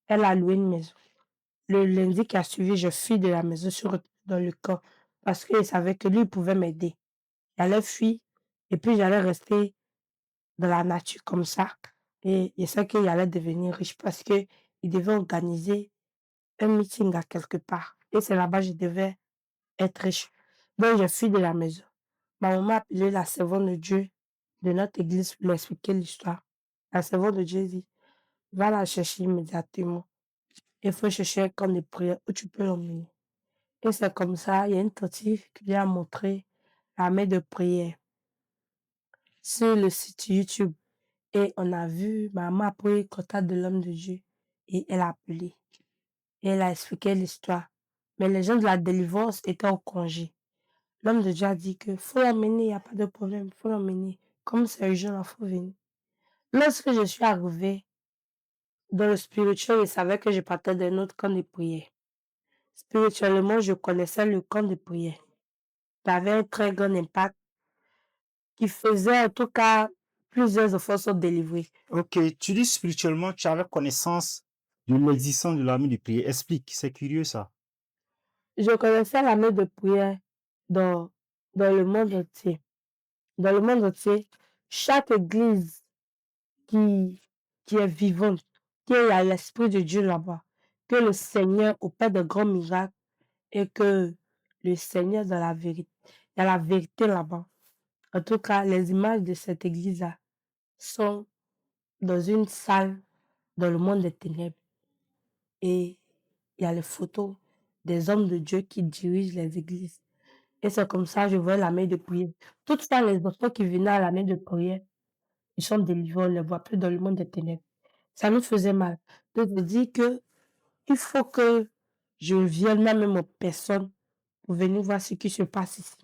Elle a loué une maison. Le lundi qui a suivi, je fuis de la maison, je suis retournée dans le camp parce qu'il savait que lui, il pouvait m'aider. J'allais fuir et puis j'allais rester dans la nature comme ça. Et il sait qu'il allait devenir riche parce qu'il devait organiser un meeting à quelque part. Et c'est là-bas que je devais être riche. Donc, je fuis de la maison. Ma maman a appelé la servante de Dieu de notre église pour lui expliquer l'histoire. La servante de Dieu dit, va la chercher immédiatement. Il faut chercher un camp de prière où tu peux l'emmener. Et c'est comme ça, il y a une tentative qui lui a montré la main de prière sur le site YouTube. Et on a vu, ma maman a pris contact de l'homme de Dieu et elle a appelé. Et elle a expliqué l'histoire. Mais les gens de la délivrance étaient au congé. L'homme de Dieu a dit que faut l'emmener, il n'y a pas de problème, faut l'emmener. Comme c'est urgent, il faut venir. Lorsque je suis arrivée dans le spirituel, il savait que je partais d'un autre camp de prière. Spirituellement, je connaissais le camp de prière. Ça avait un très grand impact qui faisait en tout cas plusieurs efforts sont délivrés. Ok, tu dis spirituellement, tu avais connaissance de l'existence de l'armée de prière. Explique, c'est curieux ça. Je connaissais la main de prière dans, dans le monde entier. Dans le monde entier, chaque église qui, qui est vivante, qui a l'Esprit de Dieu là-bas, que le Seigneur opère de grands miracles et que le Seigneur dans la vérité, il y a la vérité là-bas. En tout cas, les images de cette église-là sont dans une salle dans le monde des ténèbres et il y a les photos des hommes de Dieu qui dirigent les églises. Et c'est comme ça que je vois la main de prière. Toutefois, les enfants qui venaient à la main de prière, ils sont délivrés, on ne les voit plus dans le monde des ténèbres. Ça nous faisait mal. Donc, je dis que il faut que je vienne même en personne pour venir voir ce qui se passe ici.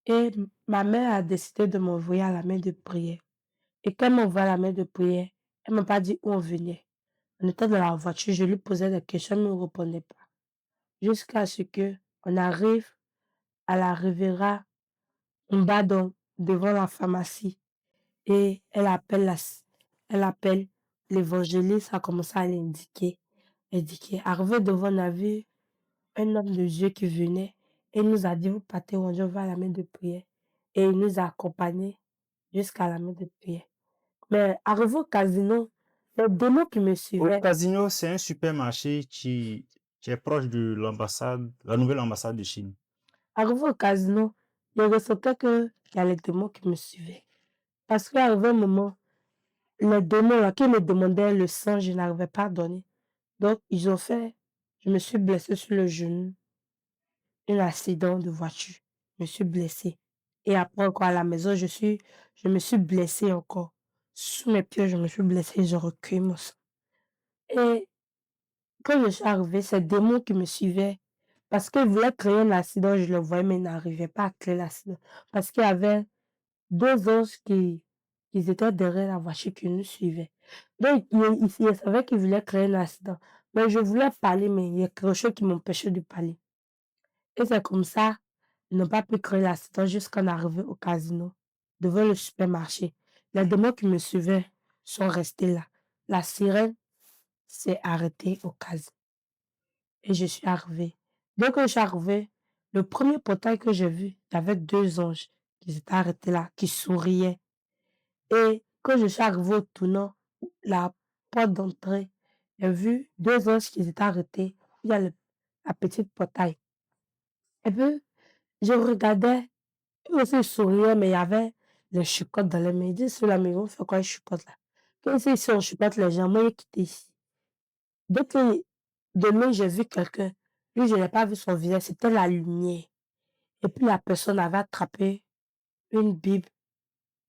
Et ma mère a décidé de m'envoyer à la main de prière. Et quand elle m'envoie à la main de prière, elle m'a pas dit où on venait. On était dans la voiture, je lui posais des questions, mais elle ne répondait pas. Jusqu'à ce que on arrive à la Riviera Mbadon, devant la pharmacie. Et elle appelle l'évangéliste, a commencé à l'indiquer. Indiquer. Arrivé devant, on a vu un homme de Dieu qui venait et il nous a dit, vous partez où on va à la main de prière. Et il nous a accompagnés jusqu'à la main de prière. Mais arrivé au casino, les démons qui me Au suivaient, casino, c'est un supermarché qui est proche de l'ambassade, la nouvelle ambassade de Chine. arrivé au casino, je ressentais qu'il y a les démons qui me suivaient. Parce qu'arrivé un moment, les démons là, qui me demandaient le sang, je n'arrivais pas à donner. Donc, ils ont fait, je me suis blessée sur le genou, un accident de voiture. Je me suis blessée. Et après, encore à la maison, je me suis blessée encore. Sous mes pieds, je me suis blessée, je recule mon sang. Et quand je suis arrivée, c'est démon qui me suivait. Parce qu'ils voulaient créer un accident, je le voyais, mais ils n'arrivaient pas à créer l'accident. Parce qu'il y avait 2 anges qui étaient derrière la voiture qui nous suivaient. Donc, ils savaient qu'ils voulaient créer un accident. Mais je voulais parler, mais il y a quelque chose qui m'empêchait de parler. Et c'est comme ça, ils n'ont pas pu créer l'accident jusqu'à arriver au casino, devant le supermarché. Les démons qui me suivaient sont restés là. La sirène s'est arrêtée au casino. Et je suis arrivée. Dès que je suis arrivée, le premier portail que j'ai vu, il y avait 2 anges qui s'étaient arrêtés là, qui souriaient. Et quand je suis arrivée au tournant, la porte d'entrée, j'ai vu 2 anges qui s'étaient arrêtés. Il y a la petite portail. Et puis, je regardais, eux aussi ils souriaient, mais il y avait les chicottes dans les mains. Ils disent, sur la maison, on fait quoi, les chicottes là? Quand ils sont en chicotte, les gens, moi, ils quittent ici. Dès que demain, j'ai vu quelqu'un, lui, je n'ai pas vu son visage, c'était la lumière. Et puis, la personne avait attrapé une Bible,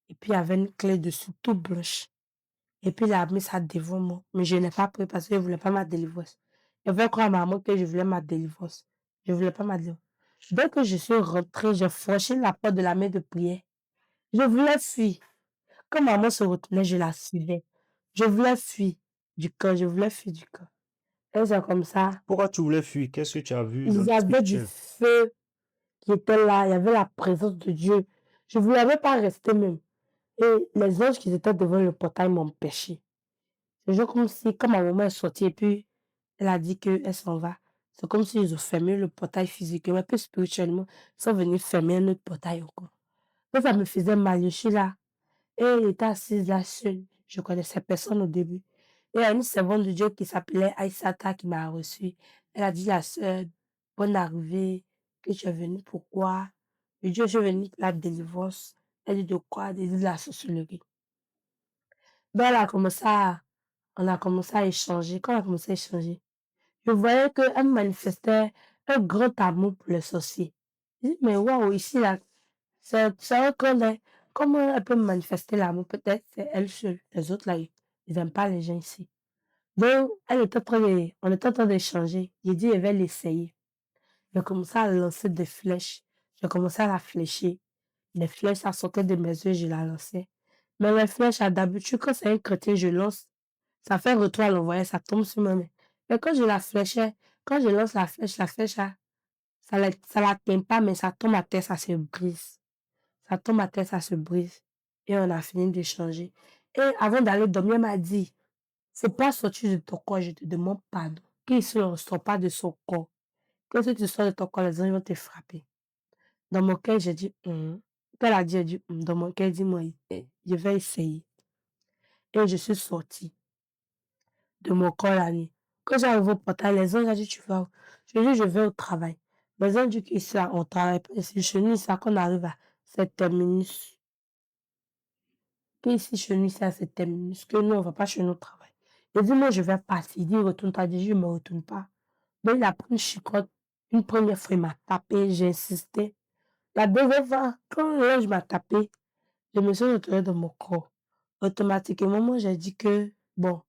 et puis il y avait une clé dessus, toute blanche. Et puis, il a mis ça devant moi. Mais je n'ai pas pris parce qu'il ne voulait pas ma délivrance. Il veut croire à maman que je voulais ma délivrance. Je ne voulais pas ma délivrance. Dès que je suis rentrée, j'ai franchi la porte de la main de prière. Je voulais fuir. Quand maman se retournait, je la suivais. Je voulais fuir du camp, je voulais fuir du camp. Et c'est comme ça. Pourquoi tu voulais fuir? Qu'est-ce que tu as vu dans Il le y avait du spirituel? feu qui était là, il y avait la présence de Dieu. Je ne voulais même pas rester même. Et les anges qui étaient devant le portail m'empêchaient. C'est genre comme si, quand ma maman est sortie et puis elle a dit qu'elle s'en va, c'est comme s'ils ont fermé le portail physiquement, et puis spirituellement, ils sont venus fermer un autre portail encore. Donc ça me faisait mal, je suis là. Et elle était assise là seule. Je connaissais personne au début. Et il y a une servante de Dieu qui s'appelait Aïssata qui m'a reçue. Elle a dit: «La sœur, bonne arrivée, que tu es venue pourquoi?» Je dis: «Je suis venue pour la délivrance». Elle dit: «De quoi?» Elle dit: «De la sorcellerie». Donc on a commencé à échanger. Quand on a commencé à échanger, je voyais qu'elle manifestait un grand amour pour les sorciers. Je dis: «Mais waouh, ici là, c'est un clan, comment elle peut manifester l'amour? Peut-être c'est elle seule. Les autres là, ils aiment pas les gens ici». Donc elle était en train de on était en train d'échanger. J'ai dit: «Je vais l'essayer». J'ai commencé à lancer des flèches. J'ai commencé à la fléchir. Les flèches, ça sortait de mes yeux, je la lançais. Mais les flèches, d'habitude, quand c'est un chrétien, je lance, ça fait retour à l'envoyer, ça tombe sur ma main. Mais quand je la fléchais, quand je lance la flèche, là, ça l'atteint pas, mais ça tombe à terre, ça se brise. Ça tombe à terre, ça se brise. Et on a fini d'échanger. Et avant d'aller dormir, elle m'a dit: «Faut pas sortir de ton corps, je te demande pardon. Qu'il ne sort pas de son corps. Que si tu sors de ton corps, les gens vont te frapper». Dans mon cœur, j'ai dit: «Mmh». Quand elle a dit, j'ai dit: «Mmh». Dans mon cœur, j'ai dit: «Moi, je vais essayer». Et je suis sortie de mon corps la nuit. Quand j'arrive au portail, les anges ont dit: «Tu vas où?» Je dis: «Je vais au travail». Les anges ont dit qu'ici, là, on travaille pas ici. Chez nous, ça, qu'on arrive à sept terminus. Qu'ici, chez nous, c'est à sept terminus. Que nous, on va pas chez nous au travail. Il dit: «Moi, je vais passer». Il dit: «Retourne-toi». Je dis: «Je me retourne pas». Donc, il a pris une chicotte. Une première fois, il m'a tapé, j'ai insisté. La deuxième fois, quand l'ange m'a tapé, je me suis retrouvée dans mon corps. Automatiquement, moi, j'ai dit que, bon,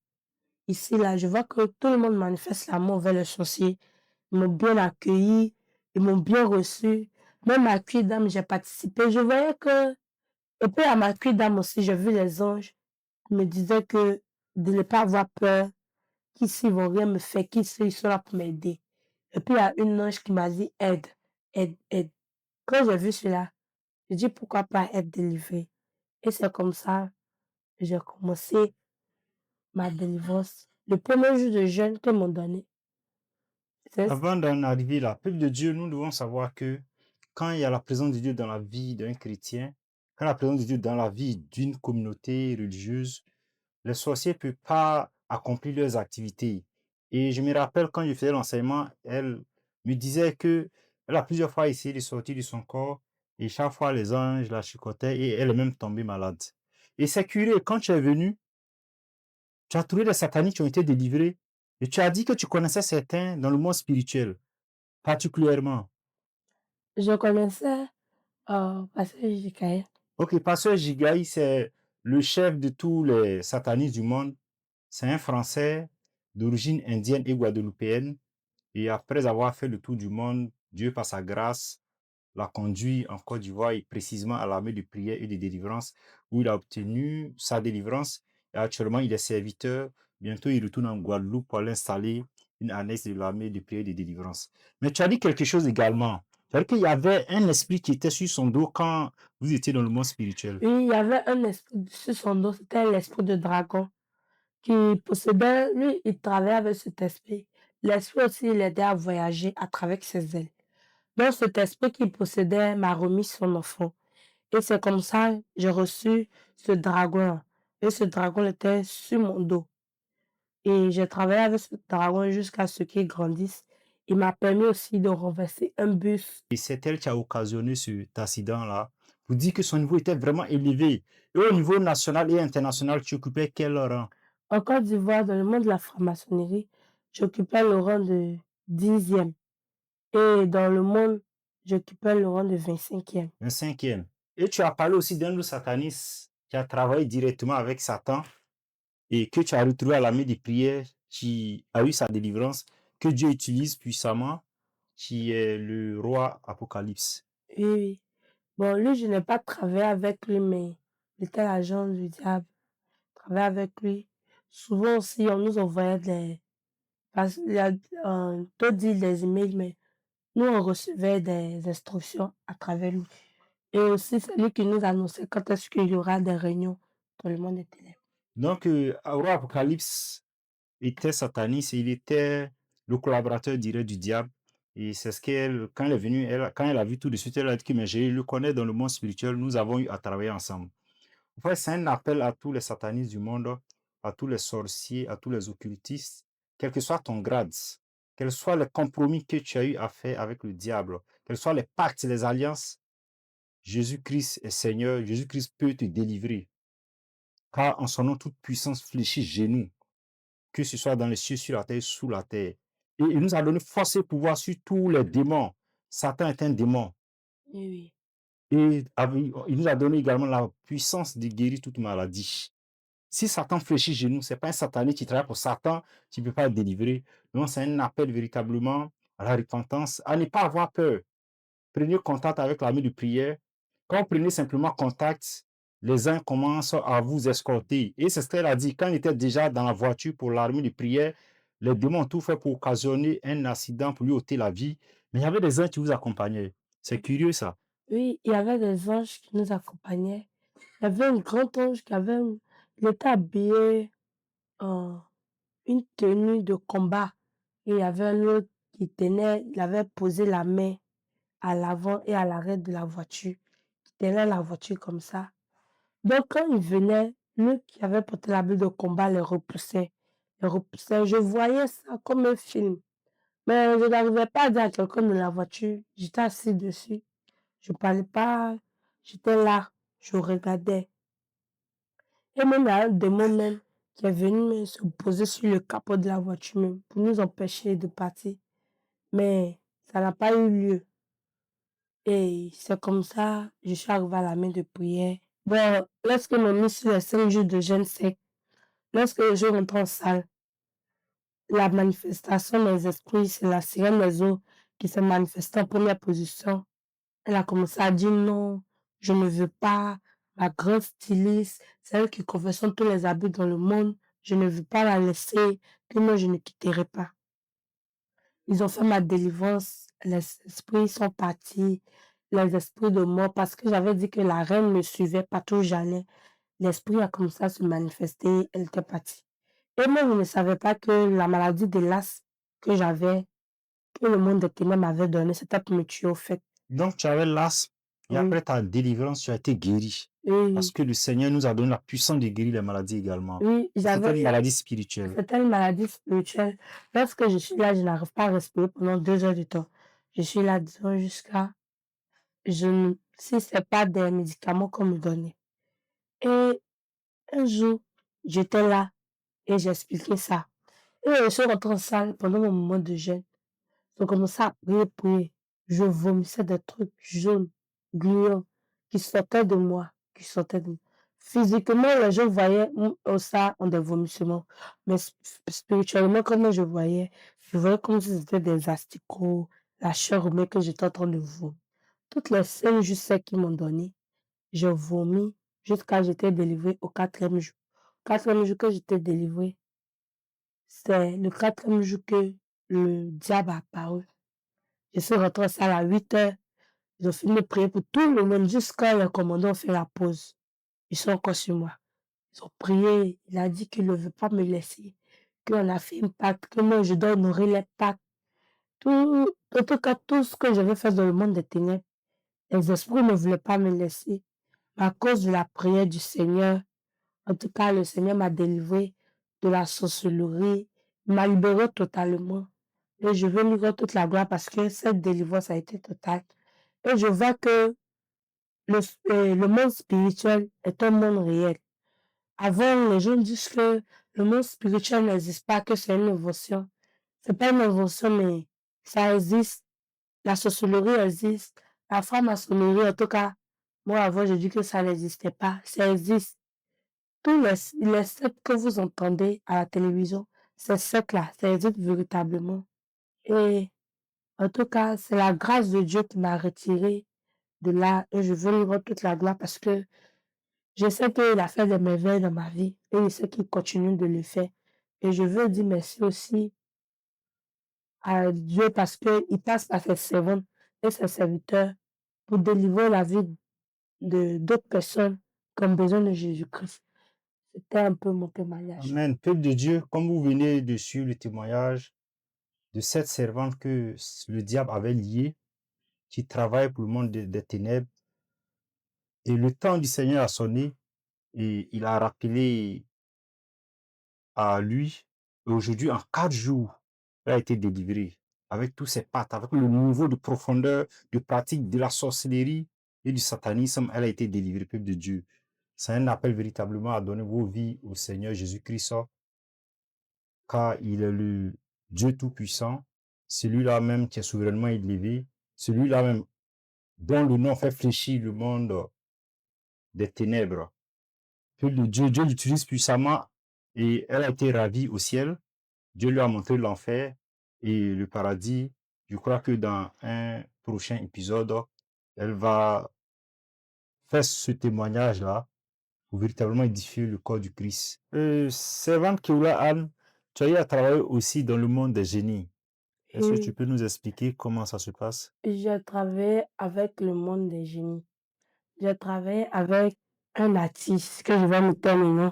ici, là, je vois que tout le monde manifeste l'amour envers les sorciers. Ils m'ont bien accueilli, ils m'ont bien reçu. Même à cuit d'âme, j'ai participé. Je voyais que, et puis à ma cuit d'âme aussi, j'ai vu les anges qui me disaient que de ne pas avoir peur, qu'ici, ils vont rien me faire, qu'ici, ils sont là pour m'aider. Et puis, il y a une ange qui m'a dit: «Aide, aide, aide». Quand j'ai vu cela, j'ai dit: «Pourquoi pas être délivrée?» Et c'est comme ça que j'ai commencé ma délivrance. Le premier jour de jeûne qu'ils m'ont donné, c'est Avant d'en arriver là, peuple de Dieu, nous devons savoir que quand il y a la présence de Dieu dans la vie d'un chrétien, quand la présence de Dieu dans la vie d'une communauté religieuse, les sorciers ne peuvent pas accomplir leurs activités. Et je me rappelle quand je faisais l'enseignement, elle me disait que elle a plusieurs fois essayé de sortir de son corps et chaque fois les anges la chicotaient et elle est même tombée malade. Et c'est curieux, quand tu es venu, tu as trouvé des sataniques qui ont été délivrés et tu as dit que tu connaissais certains dans le monde spirituel, particulièrement. je connaissais, Pasteur Jikaël. Ok, Pasteur Gigaï, c'est le chef de tous les satanistes du monde. C'est un Français d'origine indienne et guadeloupéenne. Et après avoir fait le tour du monde, Dieu, par sa grâce, l'a conduit en Côte d'Ivoire et précisément à l'armée de prière et de délivrance, où il a obtenu sa délivrance. Et actuellement, il est serviteur. Bientôt, il retourne en Guadeloupe pour aller installer une annexe de l'armée de prière et de délivrance. Mais tu as dit quelque chose également. C'est-à-dire qu'il y avait un esprit qui était sur son dos quand vous étiez dans le monde spirituel. Oui, il y avait un esprit sur son dos, c'était l'esprit de dragon qui possédait, lui, il travaillait avec cet esprit. L'esprit aussi, il aidait à voyager à travers ses ailes. Donc, cet esprit qu'il possédait m'a remis son enfant. Et c'est comme ça que j'ai reçu ce dragon-là. Et ce dragon était sur mon dos. Et j'ai travaillé avec ce dragon jusqu'à ce qu'il grandisse. Il m'a permis aussi de renverser un bus. Et c'est elle qui a occasionné cet accident-là. Vous dites que son niveau était vraiment élevé. Et au niveau national et international, tu occupais quel rang? En Côte d'Ivoire, dans le monde de la franc-maçonnerie, j'occupais le rang de 10e. Et dans le monde, j'occupais le rang de 25e. Un cinquième. Et tu as parlé aussi d'un autre sataniste qui a travaillé directement avec Satan et que tu as retrouvé à la main des prières, qui a eu sa délivrance, que Dieu utilise puissamment, qui est le roi Apocalypse. Oui, oui. Bon, lui, je n'ai pas travaillé avec lui, mais il était l'agent du diable. Travailler avec lui. Souvent aussi, on nous envoyait des, parce qu'il y a, d'autres disent des emails, mais nous, on recevait des instructions à travers lui. Et aussi, c'est lui qui nous annonçait quand est-ce qu'il y aura des réunions dans le monde des ténèbres. Donc, au roi Apocalypse était sataniste, il était le collaborateur direct du diable. Et c'est ce qu'elle, quand elle est venue, quand elle a vu tout de suite, elle a dit que mais je le connais dans le monde spirituel, nous avons eu à travailler ensemble. En fait, c'est un appel à tous les satanistes du monde, à tous les sorciers, à tous les occultistes, quel que soit ton grade, quels soient les compromis que tu as eu à faire avec le diable, quels soient les pactes, les alliances, Jésus-Christ est Seigneur, Jésus-Christ peut te délivrer. Car en son nom, toute puissance fléchit genoux, que ce soit dans les cieux, sur la terre, sous la terre. Et il nous a donné force et pouvoir sur tous les démons. Satan est un démon. Oui, Et il nous a donné également la puissance de guérir toute maladie. Si Satan fléchit genoux, ce n'est pas un satané qui travaille pour Satan, tu ne peux pas être délivré. Non, c'est un appel véritablement à la repentance, à ne pas avoir peur. Prenez contact avec l'armée de prière. Quand vous prenez simplement contact, les uns commencent à vous escorter. Et c'est ce qu'elle a dit. Quand il était déjà dans la voiture pour l'armée de prière, les démons ont tout fait pour occasionner un accident, pour lui ôter la vie. Mais il y avait des uns qui vous accompagnaient. C'est curieux ça. oui, il y avait des anges qui nous accompagnaient. Il y avait un grand ange qui avait, il était habillé en une tenue de combat. Et il y avait un autre qui tenait, il avait posé la main à l'avant et à l'arrière de la voiture. Il tenait la voiture comme ça. Donc, quand il venait, lui qui avait porté l'habit de combat les repoussait. Les repoussait. Je voyais ça comme un film. Mais je n'arrivais pas à dire à quelqu'un de la voiture. J'étais assis dessus. Je parlais pas. J'étais là. Je regardais. Et même il y a un démon même qui est venu même se poser sur le capot de la voiture même pour nous empêcher de partir. Mais ça n'a pas eu lieu. Et c'est comme ça, je suis arrivée à la main de prière. Bon, lorsque m'ont mis sur les 5 jours de jeûne sec, lorsque je rentre en salle, la manifestation des esprits, c'est la sirène des eaux qui s'est manifestée en première position. Elle a commencé à dire non, je ne veux pas, ma grande styliste, c'est elle qui confectionne tous les habits dans le monde, je ne veux pas la laisser, que moi je ne quitterai pas. Ils ont fait ma délivrance, les esprits sont partis, les esprits de mort, parce que j'avais dit que la reine me suivait partout où j'allais. L'esprit a commencé à se manifester, elle était partie. Et moi, je ne savais pas que la maladie de l'as que j'avais, que le monde des ténèbres m'avait donné, c'était pour me tuer au fait. Donc, tu avais l'asthme et Oui, après ta délivrance, tu as été guéri. Parce oui, que le Seigneur nous a donné la puissance de guérir les maladies également. oui, C'était j'avais, une maladie spirituelle. c'était une maladie spirituelle. Lorsque je suis là, je n'arrive pas à respirer pendant 2 heures de temps. Je suis là, disons, jusqu'à, si c'est pas des médicaments qu'on me donnait. Et un jour, j'étais là et j'expliquais ça. Et je suis rentrée en salle pendant mon moment de jeûne. J'ai commencé à prier, prier. Je vomissais des trucs jaunes, gluants, qui sortaient de moi, qui sortaient de moi. Physiquement, les gens voyaient ça en des vomissements. Mais spirituellement, comment je voyais comme si c'était des asticots, la chair humaine que j'étais en train de vomir. Toutes les 5 jours secs qu'ils m'ont donné, je vomis jusqu'à j'étais délivrée au 4e jour. 4e jour que j'étais délivrée, c'est le 4e jour que le diable a apparu. Je suis rentrée en salle à 8 heures. Ils ont fini de prier pour tout le monde jusqu'à le commandant a fait la pause. Ils sont encore sur moi. Ils ont prié. Il a dit qu'il ne veut pas me laisser. Qu'on a fait un pacte. Que moi, je dois honorer les pactes. En tout cas, tout ce que je veux faire dans le monde des ténèbres, les esprits ne voulaient pas me laisser. Mais à cause de la prière du Seigneur, en tout cas, le Seigneur m'a délivré de la sorcellerie. Il m'a libéré totalement. Et je veux lui rendre toute la gloire parce que cette délivrance a été totale. Et je vois que le monde spirituel est un monde réel. Avant, les gens disent que le monde spirituel n'existe pas, que c'est une invention. C'est pas une invention, mais ça existe. La sorcellerie existe. La franc-maçonnerie, en tout cas, moi avant, je dis que ça n'existait pas. Ça existe. Tous les sectes que vous entendez à la télévision, ces sectes-là, ça existe véritablement. Et en tout cas, c'est la grâce de Dieu qui m'a retiré de là et je veux lui rendre toute la gloire parce que je sais qu'il a fait des merveilles dans ma vie et je sais qu'il continue de le faire. Et je veux dire merci aussi à Dieu parce qu'il passe par ses servantes et ses serviteurs pour délivrer la vie de d'autres personnes qui ont besoin de Jésus-Christ. C'était un peu mon témoignage. Amen. Peuple de Dieu, comme vous venez de suivre le témoignage de cette servante que le diable avait liée, qui travaille pour le monde des ténèbres, et le temps du Seigneur a sonné, et il a rappelé à lui, et aujourd'hui, en 4 jours, elle a été délivrée, avec tous ses pattes, avec le niveau de profondeur, de pratique de la sorcellerie et du satanisme, elle a été délivrée, peuple de Dieu. C'est un appel véritablement à donner vos vies au Seigneur Jésus-Christ, car il est le Dieu Tout-Puissant, celui-là même qui est souverainement élevé, celui-là même dont le nom fait fléchir le monde des ténèbres. Peuple de Dieu, Dieu l'utilise puissamment et elle a été ravie au ciel. Dieu lui a montré l'enfer et le paradis. Je crois que dans un prochain épisode, elle va faire ce témoignage-là pour véritablement édifier le corps du Christ. Servante Keoula Anne, tu as eu à travailler aussi dans le monde des génies. Est-ce que tu Et peux nous expliquer comment ça se passe? j'ai travaillé avec le monde des génies. J'ai travaillé avec un artiste que je vais me terminer.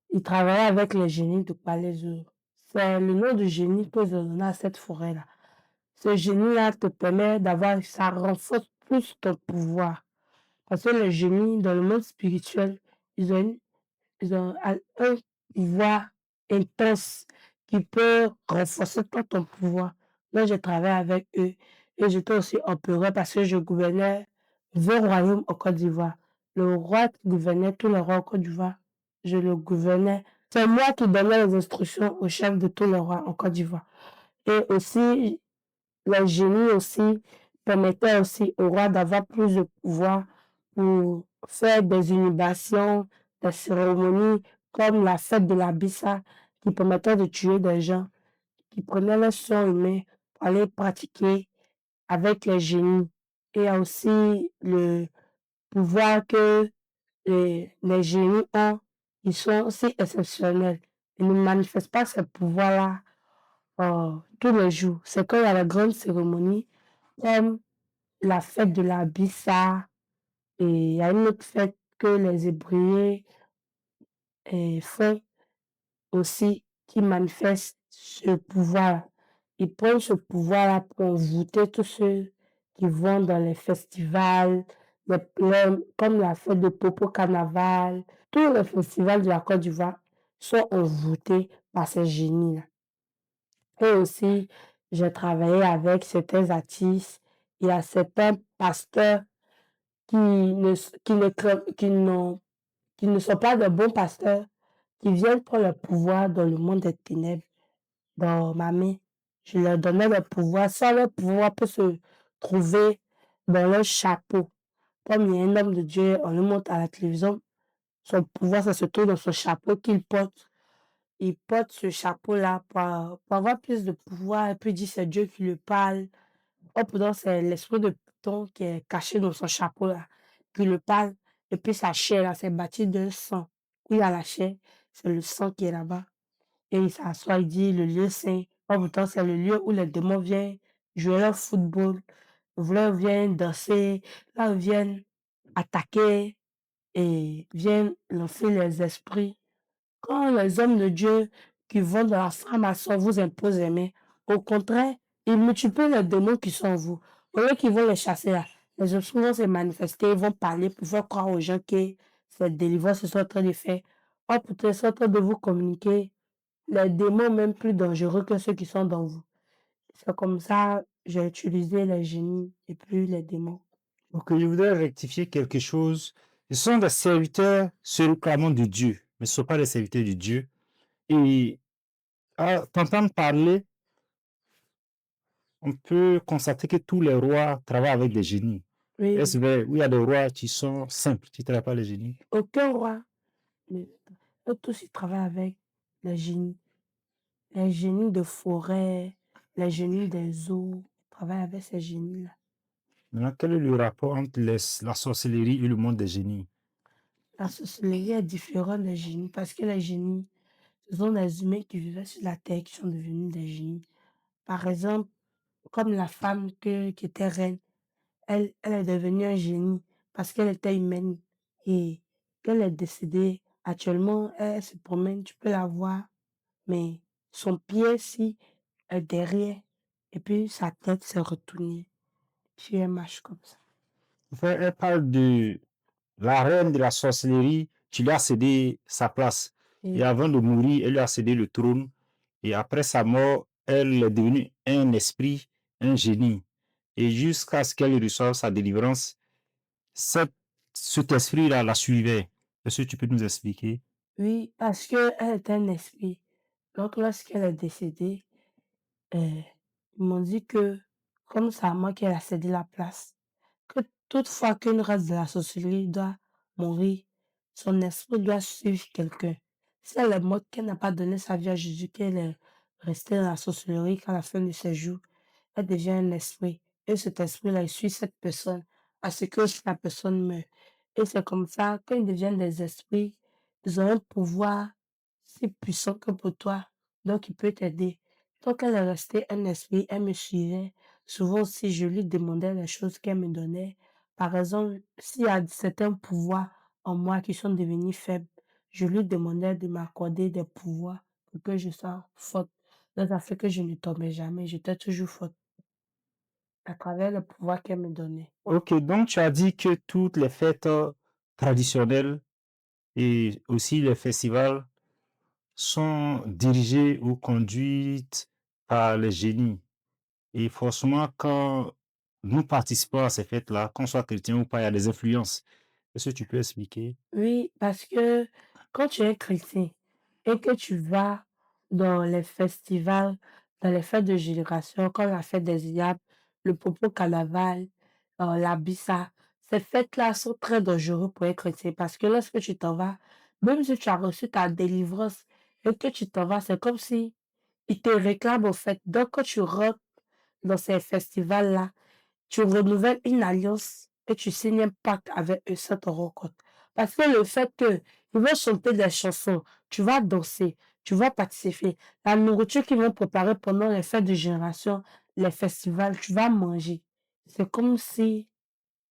Il travaillait avec les génies de Palaiso. C'est le nom du génie que j'ai donné à cette forêt-là. Ce génie-là te permet d'avoir, ça renforce plus ton pouvoir. Parce que les génies, dans le monde spirituel, ils ont, ils ont un pouvoir intense qui peut renforcer tout ton pouvoir. Donc, j'ai travaillé avec eux et j'étais aussi empereur parce que je gouvernais 20 royaumes au Côte d'Ivoire. Le roi qui gouvernait tous les rois au Côte d'Ivoire, je le gouvernais. C'est moi qui donnais les instructions au chef de tous les rois en Côte d'Ivoire. Et aussi, les génies aussi permettaient aussi au roi d'avoir plus de pouvoir pour faire des inhumations, des cérémonies comme la fête de la Bissa qui permettait de tuer des gens, qui prenaient le sang humain pour aller pratiquer avec les génies. Et il y a aussi le pouvoir que les génies ont, ils sont aussi exceptionnels. Ils ne manifestent pas ce pouvoir-là tous les jours. C'est quand il y a la grande cérémonie, comme la fête de la Bissa, et il y a une autre fête que les Hébreux font aussi, qui manifeste ce pouvoir. Ils prennent ce pouvoir-là pour envoûter tous ceux qui vont dans les festivals, comme la fête de Popo Carnaval. Tous les festivals de la Côte d'Ivoire sont envoûtés par ces génies-là. Et aussi, j'ai travaillé avec certains artistes. Il y a certains pasteurs qui ne sont pas de bons pasteurs, qui viennent prendre le pouvoir dans le monde des ténèbres, dans ma main. Je leur donnais le pouvoir. Sans le pouvoir peut se trouver dans leur chapeau. Comme il y a un homme de Dieu, on le montre à la télévision, son pouvoir, ça se trouve dans son chapeau qu'il porte. Il porte ce chapeau-là pour avoir plus de pouvoir et puis il dit c'est Dieu qui lui parle. Or pourtant c'est l'esprit de Python qui est caché dans son chapeau-là, qui lui parle. Et puis sa chair là, c'est bâti de sang. Où il y a la chair, c'est le sang qui est là-bas. Et il s'assoit, il dit le lieu saint. Or pourtant c'est le lieu où les démons viennent jouer leur football, là viennent danser, là viennent attaquer et viennent lancer les esprits. Quand les hommes de Dieu qui vont dans la franc-maçon vous imposent les mains, au contraire, ils multiplient les démons qui sont en vous. Au lieu qu'ils vont les chasser là, les esprits vont se manifester, ils vont parler pour faire croire aux gens que cette délivrance se sont en train de faire. Or, peut-être sont en train de vous communiquer les démons même plus dangereux que ceux qui sont dans vous. C'est comme ça, j'ai utilisé les génies et puis les démons. Ok, je voudrais rectifier quelque chose. Ce sont des serviteurs se réclamant de Dieu, mais ce ne sont pas des serviteurs de Dieu. Et à t'entendre parler, on peut constater que tous les rois travaillent avec des génies. Oui, Est-ce oui. vrai? Oui, il y a des rois qui sont simples, qui ne travaillent pas les génies. Aucun roi, ne- eux tous ils travaillent avec les génies. Les génies de forêt, les génies des eaux, ils travaillent avec ces génies-là. Maintenant, quel est le rapport entre la sorcellerie et le monde des génies? La sorcellerie est différente des génies parce que les génies, ce sont des humains qui vivaient sur la terre qui sont devenus des génies. Par exemple, comme la femme qui était reine, elle est devenue un génie parce qu'elle était humaine et qu'elle est décédée. Actuellement, elle se promène, tu peux la voir, mais son pied si est derrière et puis sa tête s'est retournée. Puis elle marche comme ça. Enfin, elle parle de la reine de la sorcellerie, tu lui as cédé sa place. Et Et avant de mourir, elle lui a cédé le trône. Et après sa mort, elle est devenue un esprit, un génie. Et jusqu'à ce qu'elle reçoive sa délivrance, cet esprit-là la suivait. Est-ce que tu peux nous expliquer? oui, parce qu'elle est un esprit. Donc lorsqu'elle est décédée, ils m'ont dit que comme c'est à moi qu'elle a cédé la place, que toutefois qu'une race de la sorcellerie doit mourir, son esprit doit suivre quelqu'un. Si elle est morte, qu'elle n'a pas donné sa vie à Jésus, qu'elle est restée dans la sorcellerie qu'à la fin de ses jours, elle devient un esprit. Et cet esprit-là, il suit cette personne à ce que la personne meure. Et c'est comme ça, quand ils deviennent des esprits, ils ont un pouvoir si puissant que pour toi. Donc, il peut t'aider. Tant qu'elle est restée un esprit, elle me suivait. Souvent aussi, je lui demandais les choses qu'elle me donnait. Par exemple, s'il y a certains pouvoirs en moi qui sont devenus faibles, je lui demandais de m'accorder des pouvoirs pour que je sois forte. Donc, ça fait que je ne tombais jamais. J'étais toujours forte à travers le pouvoir qu'elle me donnait. Ok, donc tu as dit que toutes les fêtes traditionnelles et aussi les festivals sont dirigées ou conduites par les génies. Et forcément, quand nous participons à ces fêtes-là, qu'on soit chrétien ou pas, il y a des influences. Est-ce que tu peux expliquer? Oui, parce que quand tu es chrétien et que tu vas dans les festivals, dans les fêtes de génération, comme la fête des Diables, le Popo Carnaval, la Bissa, ces fêtes-là sont très dangereuses pour un chrétien parce que lorsque tu t'en vas, même si tu as reçu ta délivrance et que tu t'en vas, c'est comme si ils te réclament au fait. Donc, quand tu rentres dans ces festivals-là, tu renouvelles une alliance et tu signes un pacte avec eux sans te rendre compte. Parce que le fait que ils vont chanter des chansons, tu vas danser, tu vas participer. La nourriture qu'ils vont préparer pendant les fêtes de génération, les festivals, tu vas manger. C'est comme si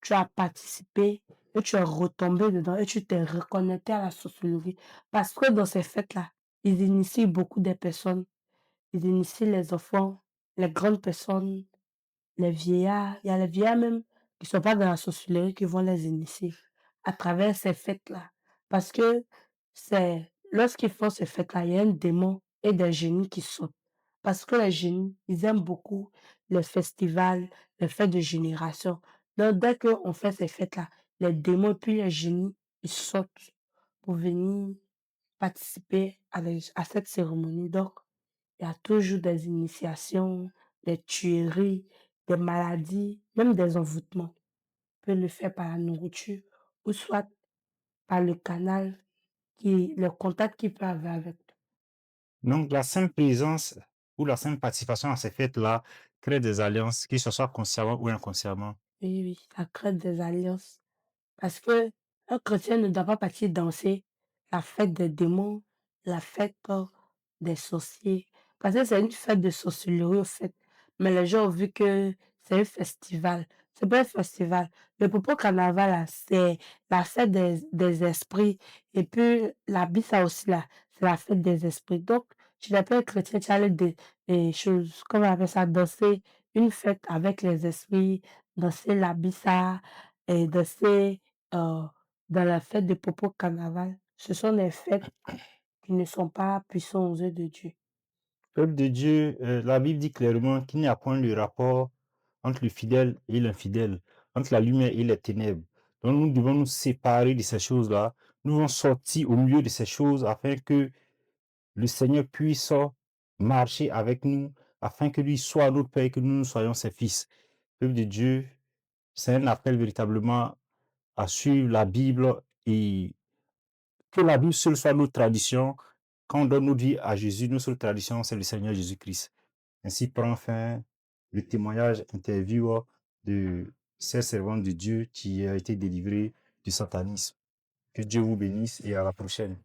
tu as participé et tu es retombé dedans et tu t'es reconnecté à la sorcellerie. Parce que dans ces fêtes-là, ils initient beaucoup de personnes. Ils initient les enfants, les grandes personnes, les vieillards, il y a les vieillards même qui sont pas dans la sorcellerie qui vont les initier à travers ces fêtes-là. Parce que c'est lorsqu'ils font ces fêtes-là, il y a un démon et des génies qui sortent. Parce que les génies, ils aiment beaucoup les festivals, les fêtes de génération. Donc, dès qu'on fait ces fêtes-là, les démons et puis les génies, ils sortent pour venir participer à cette cérémonie. Donc, il y a toujours des initiations, des tueries, des maladies, même des envoûtements. On peut le faire par la nourriture ou soit par le canal le contact qu'il peut avoir avec toi. Donc, la simple présence ou la simple participation à ces fêtes-là crée des alliances, que ce soit consciemment ou inconsciemment. Oui, oui, ça crée des alliances. Parce que un chrétien ne doit pas partir danser la fête des démons, la fête des sorciers. Parce que c'est une fête de sorcellerie, au fait. Mais les gens ont vu que c'est un festival. C'est pas un festival. Le Popo Carnaval, là, c'est la fête des esprits. Et puis, la Bissa aussi, là, c'est la fête des esprits. Donc, tu n'es pas un chrétien, tu as des choses, comment on appelle ça, danser une fête avec les esprits, danser la Bissa, et danser dans la fête de Popo Carnaval. Ce sont des fêtes qui ne sont pas puissantes aux yeux de Dieu. Peuple de Dieu, la Bible dit clairement qu'il n'y a point de rapport entre le fidèle et l'infidèle, entre la lumière et les ténèbres. Donc nous devons nous séparer de ces choses-là. Nous devons sortir au milieu de ces choses afin que le Seigneur puisse marcher avec nous, afin que lui soit notre Père et que nous soyons ses fils. Peuple de Dieu, c'est un appel véritablement à suivre la Bible et que la Bible seule soit notre tradition. Quand on donne notre vie à Jésus, notre seule tradition, c'est le Seigneur Jésus-Christ. Ainsi prend fin le témoignage interview de ces servants de Dieu qui a été délivré du satanisme. Que Dieu vous bénisse et à la prochaine.